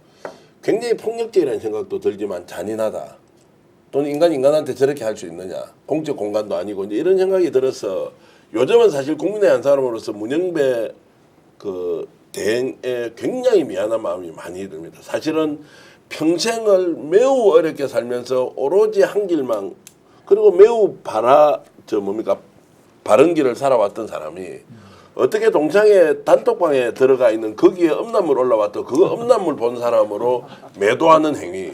굉장히 폭력적이라는 생각도 들지만 잔인하다. 또는 인간한테 저렇게 할 수 있느냐. 공적 공간도 아니고 이제 이런 생각이 들어서 요즘은 사실 국민의 한 사람으로서 문영배 그 대행에 굉장히 미안한 마음이 많이 듭니다. 사실은 평생을 매우 어렵게 살면서 오로지 한 길만 그리고 매우 바른 길을 살아왔던 사람이 어떻게 동창회 단톡방에 들어가 있는 거기에 음란물 올라왔던 그 음란물 본 사람으로 매도하는 행위.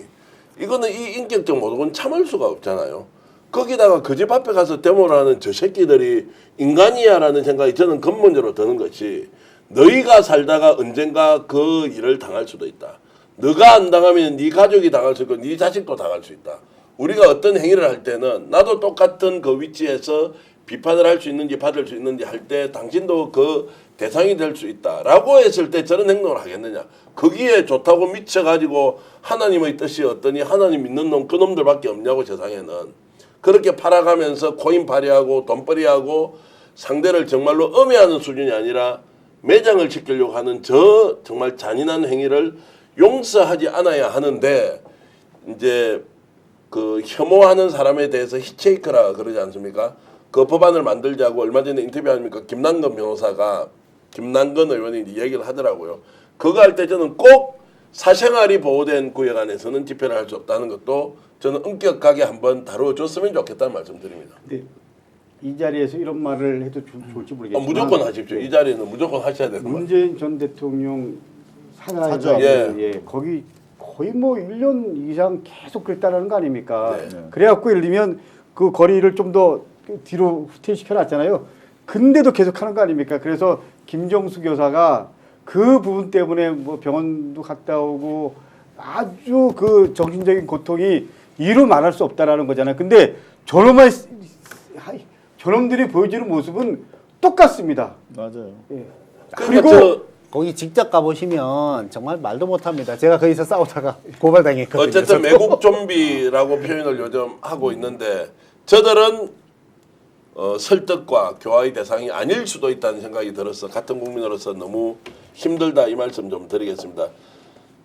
이거는 이 인격적 모독은 참을 수가 없잖아요. 거기다가 그 집 앞에 가서 데모를 하는 저 새끼들이 인간이야라는 생각이 저는 근본적으로 드는 것이 너희가 살다가 언젠가 그 일을 당할 수도 있다. 너가 안 당하면 네 가족이 당할 수 있고 네 자식도 당할 수 있다. 우리가 어떤 행위를 할 때는 나도 똑같은 그 위치에서 비판을 할 수 있는지 받을 수 있는지 할 때 당신도 그 대상이 될 수 있다라고 했을 때 저런 행동을 하겠느냐. 거기에 좋다고 미쳐가지고 하나님의 뜻이 어떠니 하나님 믿는 놈 그놈들밖에 없냐고 세상에는. 그렇게 팔아가면서 코인 발휘하고 돈벌이하고 상대를 정말로 음해하는 수준이 아니라 매장을 지키려고 하는 저 정말 잔인한 행위를 용서하지 않아야 하는데 이제 그 혐오하는 사람에 대해서 히체이크라 그러지 않습니까? 그 법안을 만들자고 얼마 전에 인터뷰하니까 김남근 변호사가 김남근 의원이 얘기를 하더라고요. 그거 할 때 저는 꼭 사생활이 보호된 구역 안에서는 집회를 할 수 없다는 것도 저는 엄격하게 한번 다뤄줬으면 좋겠다는 말씀드립니다. 근데 이 자리에서 이런 말을 해도 좋을지 모르겠지만 무조건 하십시오. 이 자리는 무조건 하셔야 되는 거예요. 문재인 전 대통령 사저. 예, 거기 거의 뭐 1년 이상 계속 그랬다라는 거 아닙니까? 네. 그래갖고 예를 들면 그 거리를 좀 더 뒤로 후퇴시켜 놨잖아요. 근데도 계속 하는 거 아닙니까? 그래서 김정수 교사가 그 부분 때문에 뭐 병원도 갔다 오고 아주 그 정신적인 고통이 이루 말할 수 없다라는 거잖아요. 근데 저놈들이 보여주는 모습은 똑같습니다. 맞아요. 예. 그리고 거기 직접 가보시면 정말 말도 못합니다. 제가 거기서 싸우다가 고발당했거든요. 어쨌든 매국 좀비라고 표현을 요즘 하고 있는데 저들은 설득과 교화의 대상이 아닐 수도 있다는 생각이 들어서 같은 국민으로서 너무 힘들다 이 말씀 좀 드리겠습니다.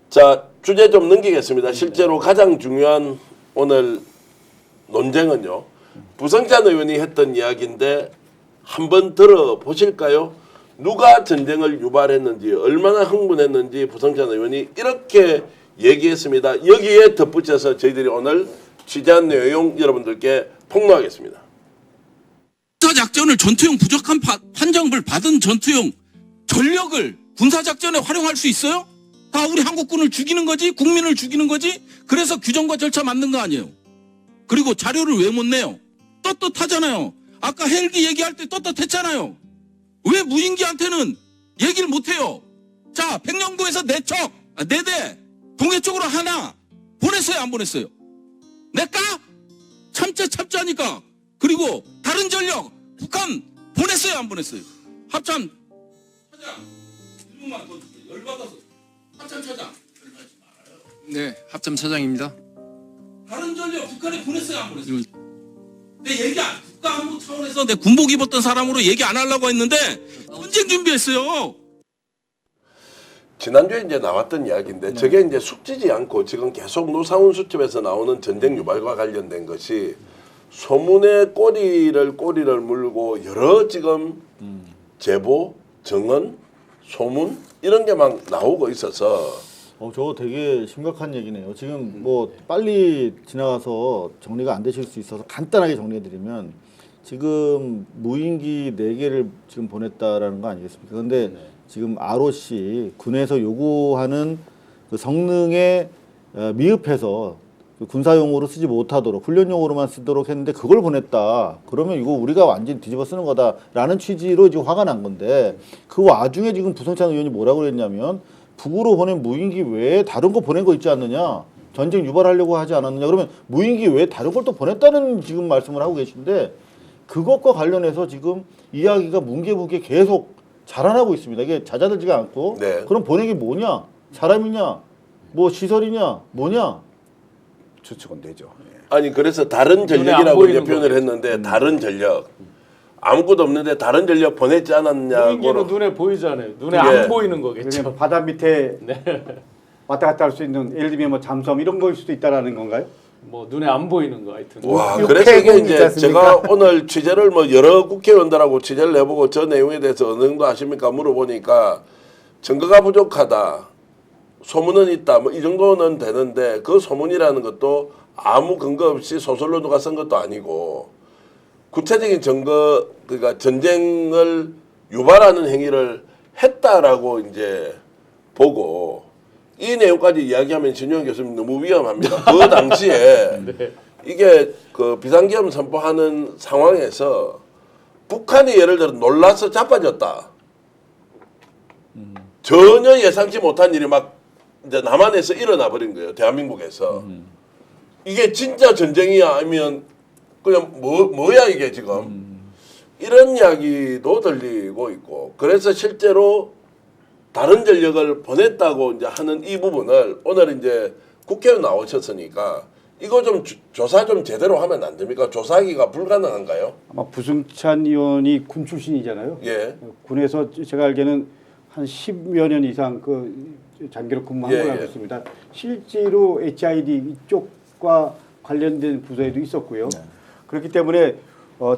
자, 주제 좀 넘기겠습니다. 실제로 가장 중요한 오늘 논쟁은요. 부성찬 의원이 했던 이야기인데 한번 들어보실까요? 누가 전쟁을 유발했는지 얼마나 흥분했는지 부성찬 의원이 이렇게 얘기했습니다. 여기에 덧붙여서 저희들이 오늘 취재한 내용 여러분들께 폭로하겠습니다. 군사작전을 전투용 부족한 판정을 받은 전투용 전력을 군사작전에 활용할 수 있어요? 다 우리 한국군을 죽이는 거지? 국민을 죽이는 거지? 그래서 규정과 절차 맞는 거 아니에요? 그리고 자료를 왜 못 내요? 떳떳하잖아요. 아까 헬기 얘기할 때 떳떳했잖아요. 왜 무인기한테는 얘기를 못 해요? 자, 백령도에서 4대 동해 쪽으로 하나 보냈어요, 안 보냈어요? 낼까? 참자니까. 그리고 다른 전력 북한 보냈어요, 안 보냈어요? 합참 차장 1분만 더 주세요. 열받아서 합참 차장 열받지 말아요. 네, 합참 차장입니다. 다른 전력 북한에 보냈어요, 안 보냈어요? 내 얘기 안 국가안보 차원에서 내 군복 입었던 사람으로 얘기 안 하려고 했는데 전쟁 준비했어요. 지난주에 이제 나왔던 이야기인데 저게 이제 숙지지 않고 지금 계속 노상훈 수첩에서 나오는 전쟁 유발과 관련된 것이 소문의 꼬리를 물고 여러 지금 제보, 정언, 소문 이런 게 막 나오고 있어서 저거 되게 심각한 얘기네요. 지금 뭐 빨리 지나가서 정리가 안 되실 수 있어서 간단하게 정리해드리면 지금 무인기 4개를 지금 보냈다라는 거 아니겠습니까? 그런데 지금 ROC 군에서 요구하는 그 성능에 미흡해서 군사용으로 쓰지 못하도록 훈련용으로만 쓰도록 했는데 그걸 보냈다. 그러면 이거 우리가 완전히 뒤집어 쓰는 거다라는 취지로 지금 화가 난 건데 그 와중에 지금 부성찬 의원이 뭐라고 그랬냐면 북으로 보낸 무인기 외에 다른 거 보낸 거 있지 않느냐. 전쟁 유발하려고 하지 않았느냐. 그러면 무인기 외에 다른 걸 또 보냈다는 지금 말씀을 하고 계신데 그것과 관련해서 지금 이야기가 뭉게뭉게 계속 자라나고 있습니다. 이게 잦아들지가 않고 네. 그럼 보낸 게 뭐냐? 사람이냐? 뭐 시설이냐? 뭐냐? 추측은 되죠. 예. 아니 그래서 다른 전력이라고 이제 표현을 했는데 다른 전력 아무것도 없는데 다른 전력 보냈지 않았냐고 무인기는 눈에 보이잖아요. 눈에 예. 안 보이는 거겠죠. 그냥 바다 밑에 왔다 갔다 할 수 있는 예를 들면 뭐 잠수함 이런 거일 수도 있다라는 건가요? 뭐 눈에 안 보이는 거 하여튼. 와, 육해공 그래서 이게 있지 이제 않습니까? 제가 오늘 취재를 뭐 여러 국회의원들하고 취재를 해보고 저 내용에 대해서 어느 정도 아십니까 물어보니까 증거가 부족하다. 소문은 있다. 뭐 이 정도는 되는데 그 소문이라는 것도 아무 근거 없이 소설로 누가 쓴 것도 아니고 구체적인 증거 그러니까 전쟁을 유발하는 행위를 했다라고 이제 보고 이 내용까지 이야기하면 진영 교수님 너무 위험합니다. 그 당시에 이게 그 비상계엄 선포하는 상황에서 북한이 예를 들어 놀라서 자빠졌다. 전혀 예상치 못한 일이 막 이제 남한에서 일어나 버린 거예요. 대한민국에서. 이게 진짜 전쟁이야 아니면 그냥 뭐야 이게 지금. 이런 이야기도 들리고 있고 그래서 실제로 다른 전력을 보냈다고 이제 하는 이 부분을 오늘 이제 국회의원 나오셨으니까 이거 좀 조사 좀 제대로 하면 안 됩니까? 조사하기가 불가능한가요? 아마 부승찬 의원이 군 출신이잖아요. 예. 군에서 제가 알기에는 한 10여 년 이상 그 장기로 근무한 걸로 알고 있습니다. 실제로 HID 이쪽과 관련된 부서에도 있었고요. 그렇기 때문에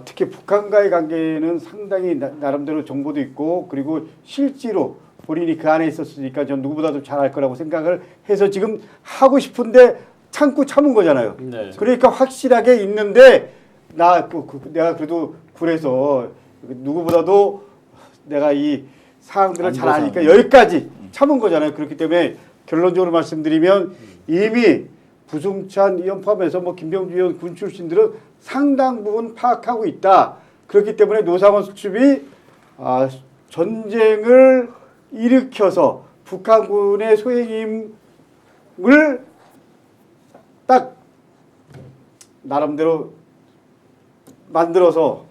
특히 북한과의 관계는 상당히 나름대로 정보도 있고 그리고 실제로 본인이 그 안에 있었으니까 전 누구보다도 잘할 거라고 생각을 해서 지금 하고 싶은데 참은 거잖아요. 네. 그러니까 확실하게 있는데 내가 그래도 군에서 누구보다도 내가 이 사항들을 잘 아니까 여기까지 참은 거잖아요. 그렇기 때문에 결론적으로 말씀드리면 이미 부승찬 의원 포함해서 뭐 김병주 의원 군 출신들은 상당 부분 파악하고 있다. 그렇기 때문에 노상원 수첩이 전쟁을 일으켜서 북한군의 소행임을 딱 나름대로 만들어서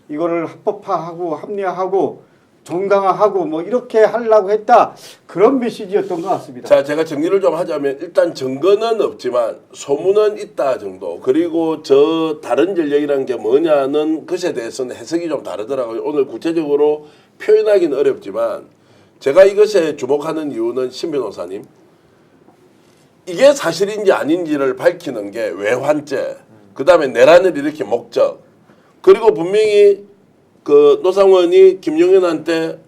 이거를 합법화하고 합리화하고 정당화하고 뭐 이렇게 하려고 했다. 그런 메시지였던 것 같습니다. 자, 제가 정리를 좀 하자면 일단 증거는 없지만 소문은 있다 정도. 그리고 저 다른 전력이라는 게 뭐냐는 것에 대해서는 해석이 좀 다르더라고요. 오늘 구체적으로 표현하기는 어렵지만 제가 이것에 주목하는 이유는 신 변호사님 이게 사실인지 아닌지를 밝히는 게 외환죄, 그 다음에 내란을 일으킨 목적, 그리고 분명히 그 노상원이 김용현한테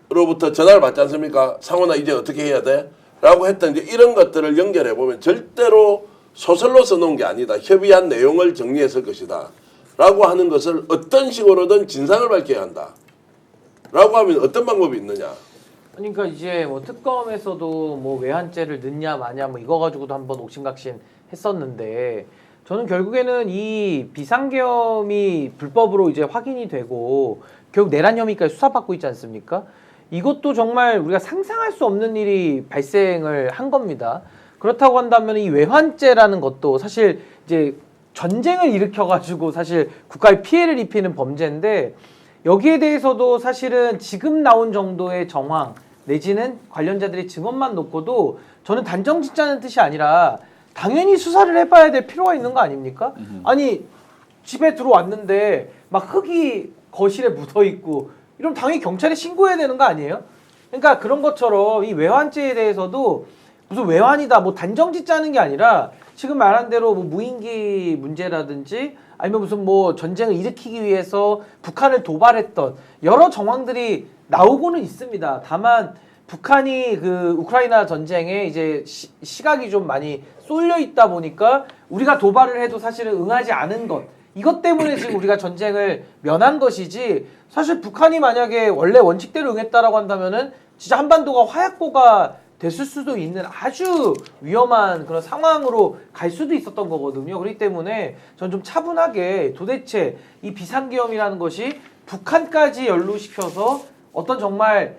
로부터 전화를 받지 않습니까? 상원아 이제 어떻게 해야 돼? 라고 했던 이제 이런 것들을 연결해 보면 절대로 소설로 써놓은 게 아니다. 협의한 내용을 정리했을 것이다. 라고 하는 것을 어떤 식으로든 진상을 밝혀야 한다. 라고 하면 어떤 방법이 있느냐. 그러니까 이제 뭐 특검에서도 뭐 외환죄를 넣냐 마냐 뭐 이거 가지고도 한번 옥신각신 했었는데 저는 결국에는 이 비상계엄이 불법으로 이제 확인이 되고 결국 내란 혐의까지 수사받고 있지 않습니까? 이것도 정말 우리가 상상할 수 없는 일이 발생을 한 겁니다. 그렇다고 한다면 이 외환죄라는 것도 사실 이제 전쟁을 일으켜가지고 사실 국가에 피해를 입히는 범죄인데 여기에 대해서도 사실은 지금 나온 정도의 정황 내지는 관련자들의 증언만 놓고도 저는 단정 짓자는 뜻이 아니라 당연히 수사를 해봐야 될 필요가 있는 거 아닙니까? 아니 집에 들어왔는데 막 흙이 거실에 묻어있고 이러면 당연히 경찰에 신고해야 되는 거 아니에요? 그러니까 그런 것처럼 이 외환죄에 대해서도 무슨 외환이다 뭐 단정 짓자는 게 아니라 지금 말한 대로 뭐 무인기 문제라든지 아니면 무슨 뭐 전쟁을 일으키기 위해서 북한을 도발했던 여러 정황들이 나오고는 있습니다. 다만 북한이 그 우크라이나 전쟁에 이제 시각이 좀 많이 쏠려 있다 보니까 우리가 도발을 해도 사실은 응하지 않은 것 이것 때문에 지금 우리가 전쟁을 면한 것이지 사실 북한이 만약에 원래 원칙대로 응했다라고 한다면은 진짜 한반도가 화약고가 됐을 수도 있는 아주 위험한 그런 상황으로 갈 수도 있었던 거거든요. 그렇기 때문에 전 좀 차분하게 도대체 이 비상계엄이라는 것이 북한까지 연루시켜서 어떤 정말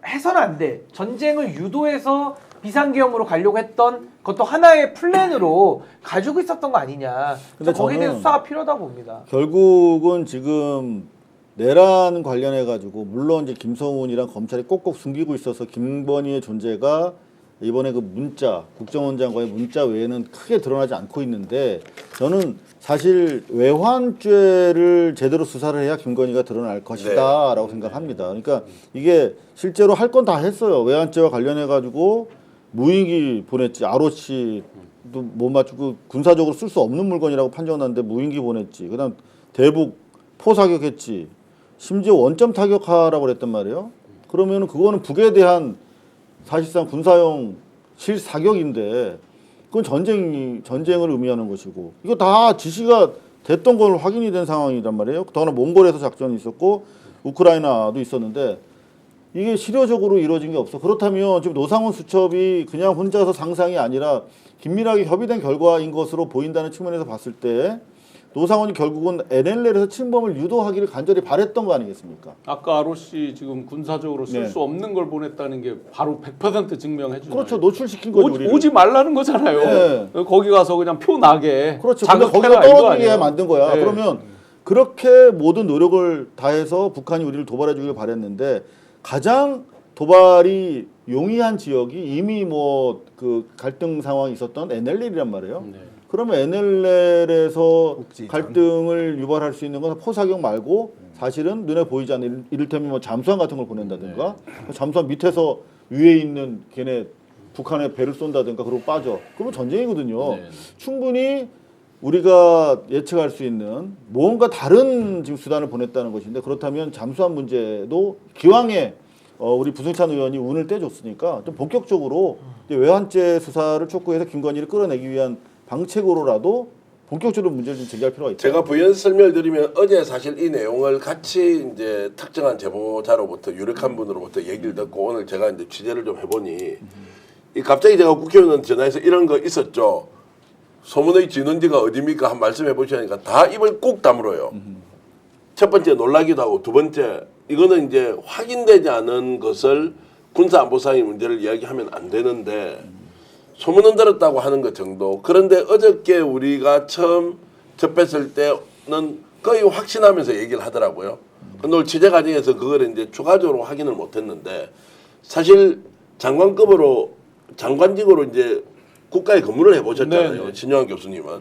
해서는 안 돼. 전쟁을 유도해서 비상계엄으로 가려고 했던 그것도 하나의 플랜으로 가지고 있었던 거 아니냐. 근데 거기에 대해서 저는 수사가 필요하다고 봅니다. 결국은 지금 내란 관련해 가지고 물론 이제 김성훈이랑 검찰이 꼭꼭 숨기고 있어서 김건희의 존재가 이번에 그 문자 국정원 장관의 문자 외에는 크게 드러나지 않고 있는데 저는 사실 외환죄를 제대로 수사를 해야 김건희가 드러날 것이다라고 생각합니다. 그러니까 이게 실제로 할 건 다 했어요. 외환죄와 관련해 가지고 무인기 보냈지. ROC도 못 맞추고 군사적으로 쓸 수 없는 물건이라고 판정났는데 무인기 보냈지. 그다음 대북 포사격했지. 심지어 원점 타격하라고 그랬단 말이에요. 그러면은 그거는 북에 대한 사실상 군사용 실사격인데 그건 전쟁을 의미하는 것이고 이거 다 지시가 됐던 걸 확인이 된 상황이란 말이에요. 더구나 몽골에서 작전이 있었고 우크라이나도 있었는데 이게 실효적으로 이루어진 게 없어. 그렇다면 지금 노상훈 수첩이 그냥 혼자서 상상이 아니라 긴밀하게 협의된 결과인 것으로 보인다는 측면에서 봤을 때 노상훈이 결국은 NLL에서 침범을 유도하기를 간절히 바랬던 거 아니겠습니까? 아까 ROC 지금 군사적으로 쓸 수 없는 걸 보냈다는 게 바로 100% 증명해 주잖아요. 그렇죠. 노출시킨 거죠. 우리를. 오지 말라는 거잖아요. 거기 가서 그냥 표 나게 그렇죠. 근데 거기가 떨어지게 만든 거야. 그러면 그렇게 모든 노력을 다해서 북한이 우리를 도발해 주길 바랬는데 가장 도발이 용이한 지역이 이미 뭐 그 갈등 상황이 있었던 NLL이란 말이에요. 그러면 NLL에서 갈등을 유발할 수 있는 건 포사격 말고 사실은 눈에 보이지 않는 이를테면 뭐 잠수함 같은 걸 보낸다든가 잠수함 밑에서 위에 있는 걔네 북한의 배를 쏜다든가 그러고 빠져. 그러면 전쟁이거든요. 충분히 우리가 예측할 수 있는 뭔가 다른 지금 수단을 보냈다는 것인데 그렇다면 잠수함 문제도 기왕에 우리 부승찬 의원이 운을 떼줬으니까 좀 본격적으로 외환죄 수사를 촉구해서 김건희를 끌어내기 위한 방책으로라도 본격적으로 문제를 좀 제기할 필요가 있다. 제가 부연 설명을 드리면 어제 사실 이 내용을 같이 이제 특정한 제보자로부터 유력한 분으로부터 얘기를 듣고 오늘 제가 이제 취재를 좀 해보니 이 갑자기 제가 국회의원 전화해서 이런 거 있었죠. 소문의 진원지가 어디입니까? 한 말씀해 보시니까 다 입을 꾹 다물어요. 첫 번째 놀라기도 하고 두 번째 이거는 이제 확인되지 않은 것을 군사안보상의 문제를 이야기하면 안 되는데 소문은 들었다고 하는 것 정도. 그런데 어저께 우리가 처음 접했을 때는 거의 확신하면서 얘기를 하더라고요. 근데 오늘 취재 과정에서 그걸 이제 추가적으로 확인을 못했는데 사실 장관직으로 이제 국가에 근무를 해보셨잖아요. 신용환 교수님은.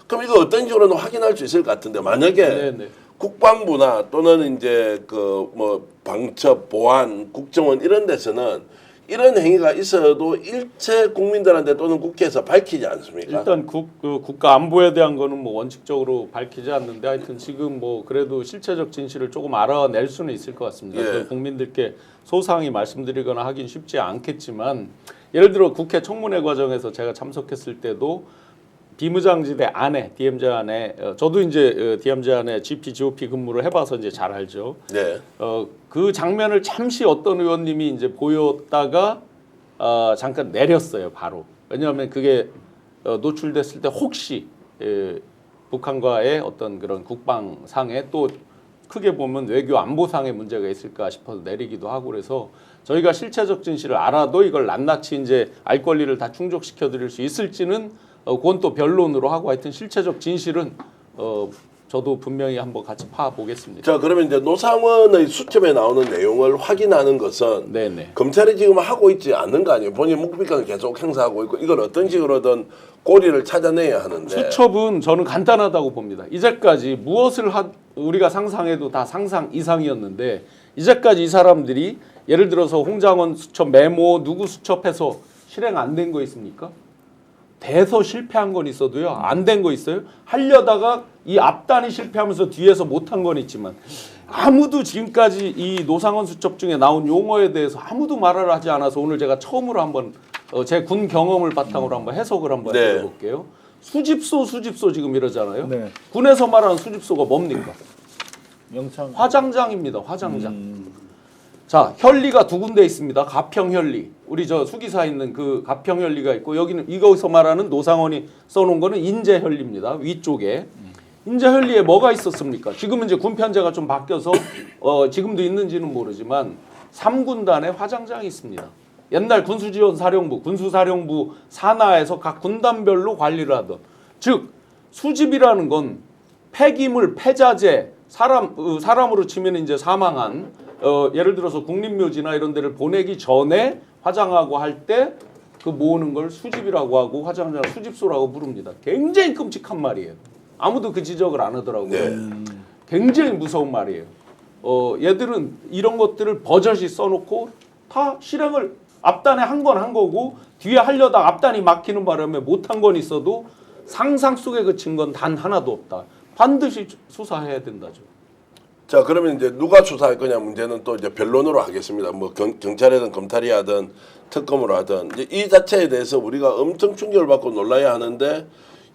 그럼 이거 어떤 식으로는 확인할 수 있을 것 같은데 만약에 국방부나 또는 이제 그 뭐 방첩, 보안, 국정원 이런 데서는 이런 행위가 있어도 일체 국민들한테 또는 국회에서 밝히지 않습니까? 일단 국가 안보에 대한 거는 뭐 원칙적으로 밝히지 않는데 하여튼 지금 뭐 그래도 실체적 진실을 조금 알아낼 수는 있을 것 같습니다. 예. 국민들께 소상히 말씀드리거나 하긴 쉽지 않겠지만 예를 들어 국회 청문회 과정에서 제가 참석했을 때도 비무장지대 안에 DMZ 안에 저도 이제 DMZ 안에 GP, GOP 근무를 해봐서 이제 잘 알죠. 네. 그 장면을 잠시 어떤 의원님이 이제 보였다가 잠깐 내렸어요, 바로. 왜냐하면 그게 노출됐을 때 혹시 북한과의 어떤 그런 국방상에 또 크게 보면 외교 안보상의 문제가 있을까 싶어서 내리기도 하고 그래서 저희가 실체적 진실을 알아도 이걸 낱낱이 이제 알 권리를 다 충족시켜 드릴 수 있을지는 그건 또 변론으로 하고 하여튼 실체적 진실은 저도 분명히 한번 같이 파보겠습니다. 자, 그러면 이제 노상원의 수첩에 나오는 내용을 확인하는 것은 네네. 검찰이 지금 하고 있지 않는 거 아니에요? 본인 묵비권을 계속 행사하고 있고 이걸 어떤 식으로든 꼬리를 찾아내야 하는데 수첩은 저는 간단하다고 봅니다. 이제까지 무엇을 우리가 상상해도 다 상상 이상이었는데 이제까지 이 사람들이 예를 들어서 홍장원 수첩 메모 누구 수첩해서 실행 안 된 거 있습니까? 돼서 실패한 건 있어도요. 안 된 거 있어요. 하려다가 이 앞단이 실패하면서 뒤에서 못한 건 있지만 아무도 지금까지 이 노상원 수첩 중에 나온 용어에 대해서 아무도 말을 하지 않아서 오늘 제가 처음으로 한번 제 군 경험을 바탕으로 한번 해석을 한번 네. 해볼게요. 수집소 지금 이러잖아요. 네. 군에서 말하는 수집소가 뭡니까? 영창 화장장입니다. 화장장. 자, 혈리가 두 군데 있습니다. 가평혈리. 우리 저 수기사 있는 그 가평혈리가 있고 여기는 이거서 말하는 노상원이 써놓은 거는 인제혈리입니다. 위쪽에. 인제혈리에 뭐가 있었습니까? 지금은 이제 군편제가 좀 바뀌어서 지금도 있는지는 모르지만 3군단에 화장장이 있습니다. 옛날 군수지원사령부, 군수사령부 산하에서 각 군단별로 관리를 하던 즉 수집이라는 건 폐기물, 폐자재, 사람으로 치면 이제 사망한 예를 들어서 국립묘지나 이런 데를 보내기 전에 화장하고 할 때 그 모으는 걸 수집이라고 하고 화장장 수집소라고 부릅니다. 굉장히 끔찍한 말이에요. 아무도 그 지적을 안 하더라고요. 네. 굉장히 무서운 말이에요. 얘들은 이런 것들을 버젓이 써놓고 다 실행을 앞단에 한 건 한 거고 뒤에 하려다 앞단이 막히는 바람에 못한 건 있어도 상상 속에 그친 건 단 하나도 없다. 반드시 수사해야 된다죠. 자, 그러면 이제 누가 수사할 거냐 문제는 또 이제 변론으로 하겠습니다. 뭐 경찰이든 검찰이 하든 특검으로 하든 이제 이 자체에 대해서 우리가 엄청 충격을 받고 놀라야 하는데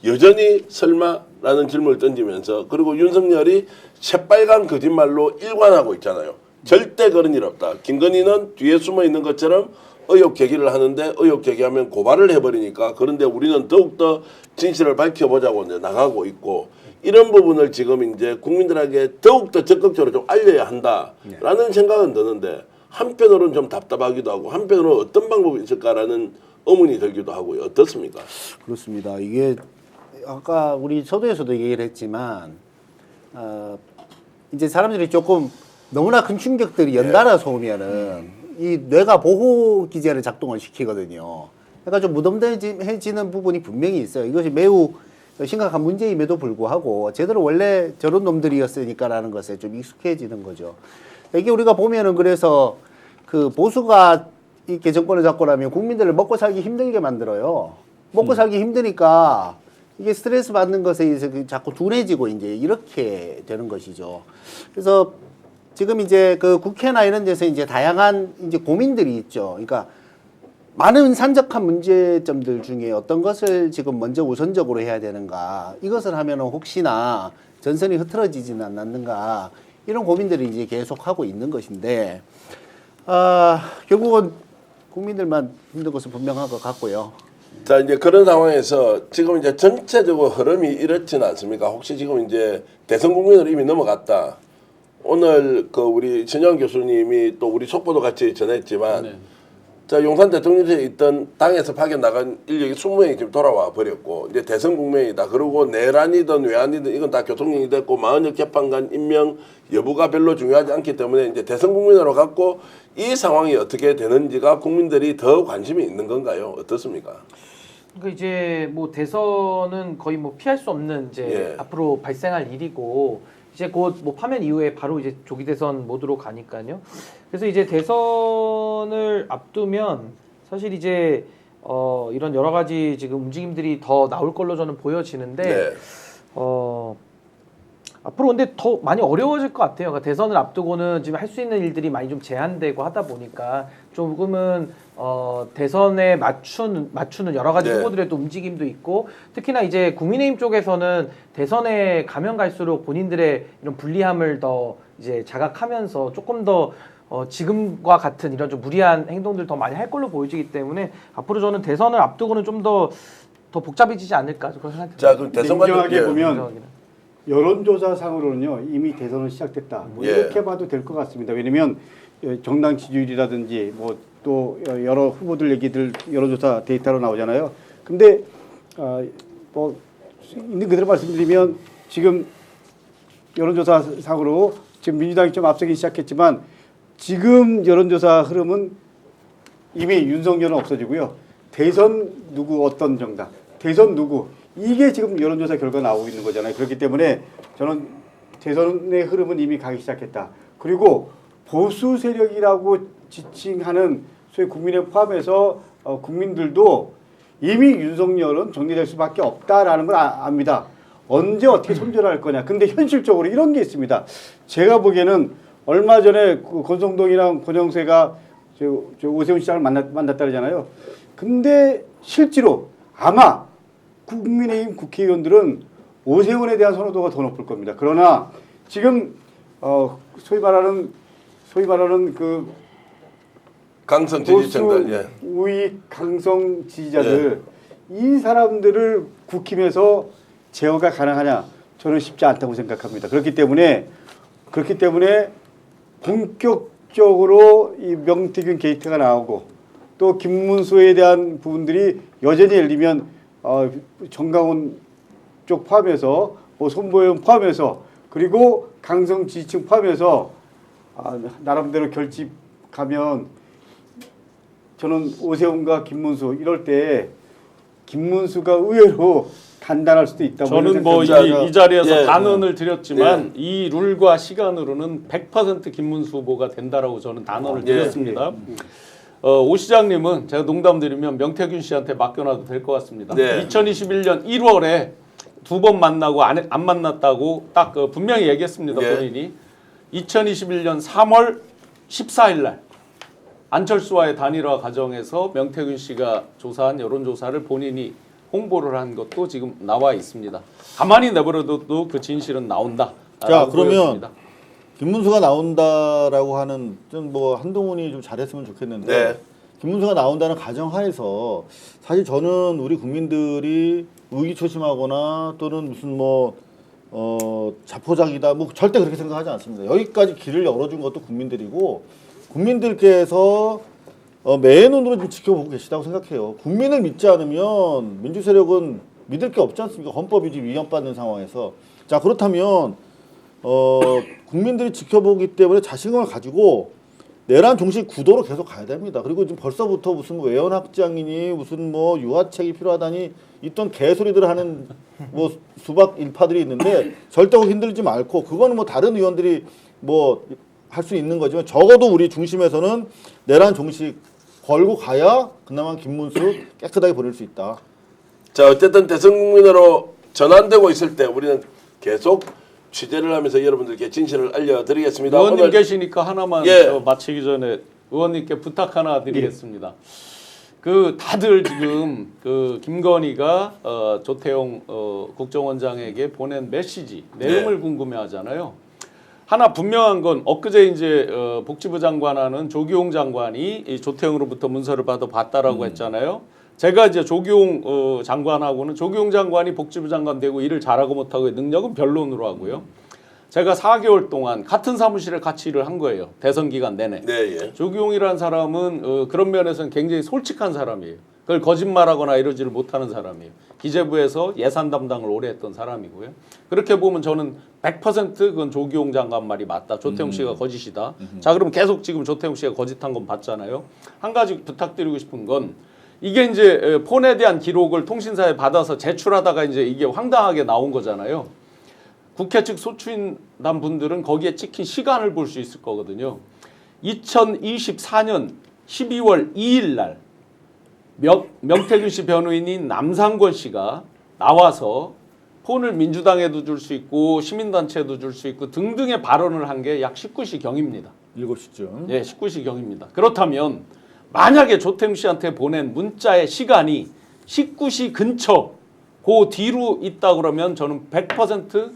여전히 설마라는 질문을 던지면서 그리고 윤석열이 새빨간 거짓말로 일관하고 있잖아요. 절대 그런 일 없다. 김건희는 뒤에 숨어 있는 것처럼 의혹 제기를 하는데 의혹 제기하면 고발을 해버리니까 그런데 우리는 더욱더 진실을 밝혀보자고 이제 나가고 있고 이런 부분을 지금 이제 국민들에게 더욱더 적극적으로 좀 알려야 한다라는 생각은 드는데 한편으로는 좀 답답하기도 하고 한편으로는 어떤 방법이 있을까라는 의문이 들기도 하고요. 어떻습니까? 그렇습니다. 이게 아까 우리 서두에서도 얘기를 했지만 이제 사람들이 조금 너무나 큰 충격들이 연달아서 오면은 이 뇌가 보호 기제를 작동을 시키거든요. 그러니까 좀 무덤덤해지는 부분이 분명히 있어요. 이것이 매우 심각한 문제임에도 불구하고 제대로 원래 저런 놈들이었으니까라는 것에 좀 익숙해지는 거죠. 이게 우리가 보면은 그래서 그 보수가 이렇게 정권을 잡고 나면 국민들을 먹고 살기 힘들게 만들어요. 먹고 살기 힘드니까 이게 스트레스 받는 것에 의해서 자꾸 둔해지고 이제 이렇게 되는 것이죠. 그래서 지금 이제 그 국회나 이런 데서 이제 다양한 이제 고민들이 있죠. 그러니까 많은 산적한 문제점들 중에 어떤 것을 지금 먼저 우선적으로 해야 되는가, 이것을 하면은 혹시나 전선이 흐트러지지는 않는가, 이런 고민들을 이제 계속하고 있는 것인데, 결국은 국민들만 힘든 것은 분명한 것 같고요. 자, 이제 그런 상황에서 지금 이제 전체적으로 흐름이 이렇지는 않습니까? 혹시 지금 이제 대선 국민으로 이미 넘어갔다. 오늘 그 우리 전영 교수님이 또 우리 속보도 같이 전했지만, 네. 자, 용산 대통령실에 있던 당에서 파견 나간 인력이 20명이 지금 돌아와 버렸고 이제 대선 국면이다. 그리고 내란이든 외환이든 이건 다 교통령이 됐고 마흔역 재판관 임명 여부가 별로 중요하지 않기 때문에 이제 대선 국면으로 갔고 이 상황이 어떻게 되는지가 국민들이 더 관심이 있는 건가요? 어떻습니까? 그러니까 이제 뭐 대선은 거의 뭐 피할 수 없는 이제 예. 앞으로 발생할 일이고 이제 곧 뭐 파면 이후에 바로 이제 조기 대선 모드로 가니까요. 그래서 이제 대선을 앞두면 사실 이제 이런 여러 가지 지금 움직임들이 더 나올 걸로 저는 보여지는데 네. 앞으로 근데 더 많이 어려워질 것 같아요. 그러니까 대선을 앞두고는 지금 할 수 있는 일들이 많이 좀 제한되고 하다 보니까 조금은 대선에 맞추는 여러 가지 네. 후보들의 또 움직임도 있고 특히나 이제 국민의힘 쪽에서는 대선에 가면 갈수록 본인들의 이런 불리함을 더 이제 자각하면서 조금 더 지금과 같은 이런 좀 무리한 행동들 더 많이 할 걸로 보여지기 때문에 앞으로 저는 대선을 앞두고는 좀 더 복잡해지지 않을까 그런 생각이 듭니다. 자, 그럼 대선 과정 냉정하게 보면 여론조사상으로는요 이미 대선은 시작됐다. 뭐 예. 이렇게 봐도 될 것 같습니다. 왜냐하면 정당 지지율이라든지 뭐 또 여러 후보들 얘기들 여론조사 데이터로 나오잖아요. 근데 뭐 있는 그대로 말씀드리면 지금 여론조사상으로 지금 민주당이 좀 앞서기 시작했지만 지금 여론조사 흐름은 이미 윤석열은 없어지고요. 대선 누구 어떤 정당, 대선 누구 이게 지금 여론조사 결과 나오고 있는 거잖아요. 그렇기 때문에 저는 대선의 흐름은 이미 가기 시작했다. 그리고 보수 세력이라고 지칭하는 소위 국민을 포함해서 국민들도 이미 윤석열은 정리될 수밖에 없다라는 걸 압니다. 언제 어떻게 손절할 거냐. 근데 현실적으로 이런 게 있습니다. 제가 보기에는 얼마 전에 권성동이랑 권영세가 저 오세훈 시장을 만났다 그러잖아요. 근데 실제로 아마 국민의힘 국회의원들은 오세훈에 대한 선호도가 더 높을 겁니다. 그러나 지금 소위 말하는 그 강성 지지층들, 예. 우익 강성 지지자들 이 사람들을 국힘에서 제어가 가능하냐? 저는 쉽지 않다고 생각합니다. 그렇기 때문에 본격적으로 이 명태균 게이트가 나오고 또 김문수에 대한 부분들이 여전히 예를 들면 정강훈 쪽 포함해서 뭐 손보영 포함해서 그리고 강성 지지층 포함해서 나름대로 결집 가면 저는 오세훈과 김문수 이럴 때 김문수가 의외로 단단할 수도 있다고 저는 뭐 이 자리에서 단언을 드렸지만 이 룰과 시간으로는 100% 김문수 후보가 된다라고 저는 단언을 드렸습니다. 오 시장님은 제가 농담 드리면 명태균 씨한테 맡겨놔도 될 것 같습니다. 2021년 1월에 두 번 만나고 안 만났다고 딱 분명히 얘기했습니다. 본인이 2021년 3월 14일 날 안철수와의 단일화 과정에서 명태균 씨가 조사한 여론조사를 본인이 홍보를 한 것도 지금 나와 있습니다. 가만히 내버려둬도 그 진실은 나온다. 자, 그러면 김문수가 나온다라고 하는 좀 뭐 한동훈이 좀 잘했으면 좋겠는데 김문수가 나온다는 가정하에서 사실 저는 우리 국민들이 의기초심하거나 또는 무슨 뭐 자포자기다 뭐 절대 그렇게 생각하지 않습니다. 여기까지 길을 열어준 것도 국민들이고 국민들께서 매의 눈으로 좀 지켜보고 계시다고 생각해요. 국민을 믿지 않으면 민주 세력은 믿을 게 없지 않습니까? 헌법이 위헌받는 상황에서. 자, 그렇다면 국민들이 지켜보기 때문에 자신감을 가지고 내란 종식 구도로 계속 가야 됩니다. 그리고 지금 벌써부터 무슨 외연 확장이니 무슨 뭐 유화책이 필요하다니 있던 개소리들을 하는 뭐 수박 일파들이 있는데 절대 흔들리지 말고 그거는 뭐 다른 의원들이 뭐 할 수 있는 거지만 적어도 우리 중심에서는 내란 종식 걸고 가야 그나마 김문수 깨끗하게 보낼 수 있다. 자, 어쨌든 대선 국민으로 전환되고 있을 때 우리는 계속 취재를 하면서 여러분들께 진실을 알려드리겠습니다. 의원님 오늘 계시니까 하나만 마치기 전에 의원님께 부탁 하나 드리겠습니다. 그 다들 지금 그 김건희가 조태용 국정원장에게 보낸 메시지 내용을 궁금해하잖아요. 하나 분명한 건 엊그제 이제 복지부 장관하는 조기용 장관이 이 조태용으로부터 문서를 받았다라고 했잖아요. 제가 이제 조기용 장관하고는 조기용 장관이 복지부 장관 되고 일을 잘하고 못하고 능력은 변론으로 하고요. 제가 4개월 동안 같은 사무실에 같이 일을 한 거예요. 대선 기간 내내. 조기용이라는 사람은 그런 면에서는 굉장히 솔직한 사람이에요. 그걸 거짓말하거나 이러지를 못하는 사람이에요. 기재부에서 예산 담당을 오래 했던 사람이고요. 그렇게 보면 저는 100% 그건 조기용 장관 말이 맞다. 조태용 씨가 거짓이다. 자, 그럼 계속 지금 조태용 씨가 거짓한 건 봤잖아요. 한 가지 부탁드리고 싶은 건 이게 이제 폰에 대한 기록을 통신사에 받아서 제출하다가 이제 이게 황당하게 나온 거잖아요. 국회 측 소추인단 분들은 거기에 찍힌 시간을 볼 수 있을 거거든요. 2024년 12월 2일 날 명태균 씨 변호인인 남상권 씨가 나와서 폰을 민주당에도 줄 수 있고 시민단체에도 줄 수 있고 등등의 발언을 한 게 약 19시 경입니다. 7시쯤. 예, 19시 경입니다. 그렇다면 만약에 조태용 씨한테 보낸 문자의 시간이 19시 근처 그 뒤로 있다 그러면 저는 100%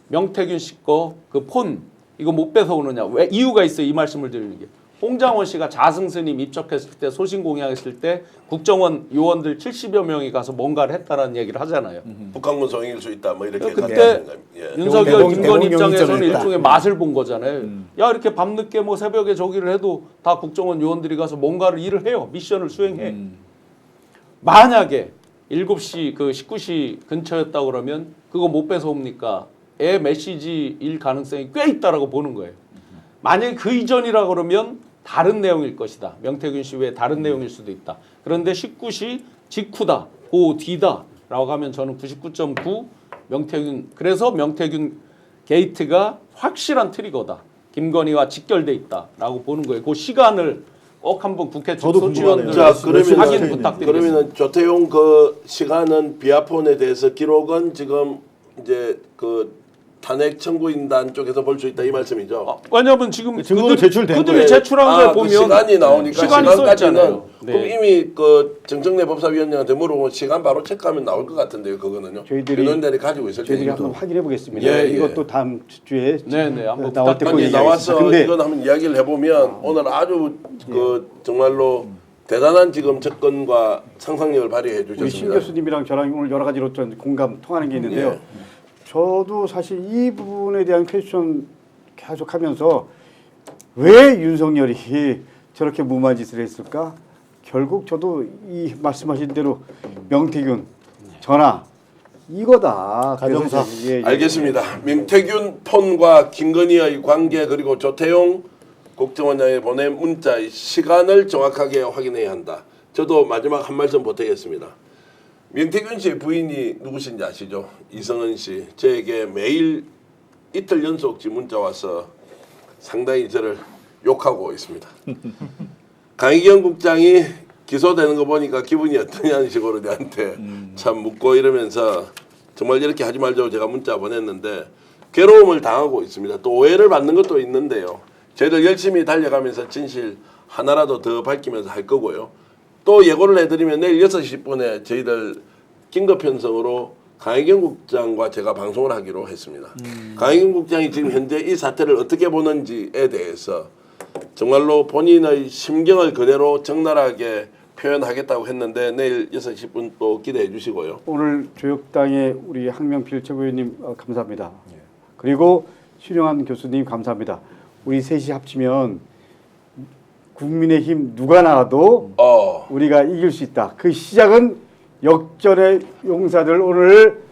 명태균 씨 거 그 폰 이거 못 뺏어오느냐. 왜 이유가 있어요. 이 말씀을 드리는 게. 홍장원 씨가 자승스님 입적했을 때 소신 공약했을 때 국정원 요원들 70여 명이 가서 뭔가를 했다라는 얘기를 하잖아요. 북한군 성일 수 있다 뭐 이렇게 그때 예. 윤석열, 대공- 김건희 입장에서는 대공령이 일종의 맛을 본 거잖아요. 야 이렇게 밤늦게 뭐 새벽에 저기를 해도 다 국정원 요원들이 가서 뭔가를 일을 해요. 미션을 수행해. 만약에 7시 그 19시 근처였다 그러면 그거 못 뺏어옵니까? 애 메시지일 가능성이 꽤 있다라고 보는 거예요. 만약에 그 이전이라 그러면 다른 내용일 것이다. 명태균 씨 외에 다른 내용일 수도 있다. 그런데 19시 직후다. 그 뒤다라고 하면 저는 99.9 명태균 그래서 명태균 게이트가 확실한 트리거다. 김건희와 직결돼 있다라고 보는 거예요. 그 시간을 꼭 한번 국회 저도 소추위원들 궁금하네요. 자, 그러면은- 확인 부탁드리겠습니다. 그러면은 조태용 그 시간은 비아폰에 대해서 기록은 지금 이제 그 탄핵 청구인단 쪽에서 볼 수 있다 이 말씀이죠. 왜냐하면 지금 증거로 제출된 그들이 거예요. 제출한 거에 그 보면 시간이 나오니까 시간이 써 시간까지는 있잖아요. 그럼 네. 이미 그 정청래 법사위원장한테 물어보면 시간 바로 체크하면 나올 것 같은데요. 그거는요. 저희들이- 변호인단이 가지고 있을 저희들이 테니까. 한번 확인해 보겠습니다. 예, 예. 이것도 다음 주에 네네, 한번 나올 때 꼭 아니 얘기하겠습니다. 나와서 근데 이건 한번 이야기를 해보면 오늘 아주 그 정말로 대단한 지금 접근과 상상력을 발휘해 우리 신 주셨습니다. 교수님이랑 저랑 오늘 여러 가지로 좀 공감 통하는 게 있는데요. 저도 사실 이 부분에 대한 퀘스천 계속하면서 왜 윤석열이 저렇게 무모한 짓을 했을까? 결국 저도 이 말씀하신 대로 명태균 전화 이거다. 가정사. 그래서 예, 예. 알겠습니다. 명태균 폰과 김건희의 관계 그리고 조태용 국정원장에 보낸 문자의 시간을 정확하게 확인해야 한다. 저도 마지막 한 말씀 보태겠습니다. 명태균 씨의 부인이 누구신지 아시죠? 이성은 씨. 저에게 매일 이틀 연속 문자 와서 상당히 저를 욕하고 있습니다. 강희경 국장이 기소되는 거 보니까 기분이 어떠냐는 식으로 저한테 참 묻고 이러면서 정말 이렇게 하지 말자고 제가 문자 보냈는데 괴로움을 당하고 있습니다. 또 오해를 받는 것도 있는데요. 저희들 열심히 달려가면서 진실 하나라도 더 밝히면서 할 거고요. 또 예고를 해드리면 내일 6시 10분에 저희들 긴급 편성으로 강희경 국장과 제가 방송을 하기로 했습니다. 강희경 국장이 지금 현재 이 사태를 어떻게 보는지에 대해서 정말로 본인의 심경을 그대로 적나라하게 표현하겠다고 했는데 내일 6시 10분 또 기대해 주시고요. 오늘 조역당의 우리 항명필 최고위원님 감사합니다. 그리고 신용환 교수님 감사합니다. 우리 셋이 합치면 국민의힘 누가 나와도 우리가 이길 수 있다. 그 시작은 역전의 용사들 오늘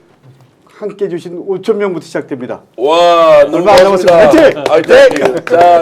함께 해주신 5천 명부터 시작됩니다. 와, 너무 얼마 안 남았습니다. 고맙습니다. 화이팅! 화이팅! 자.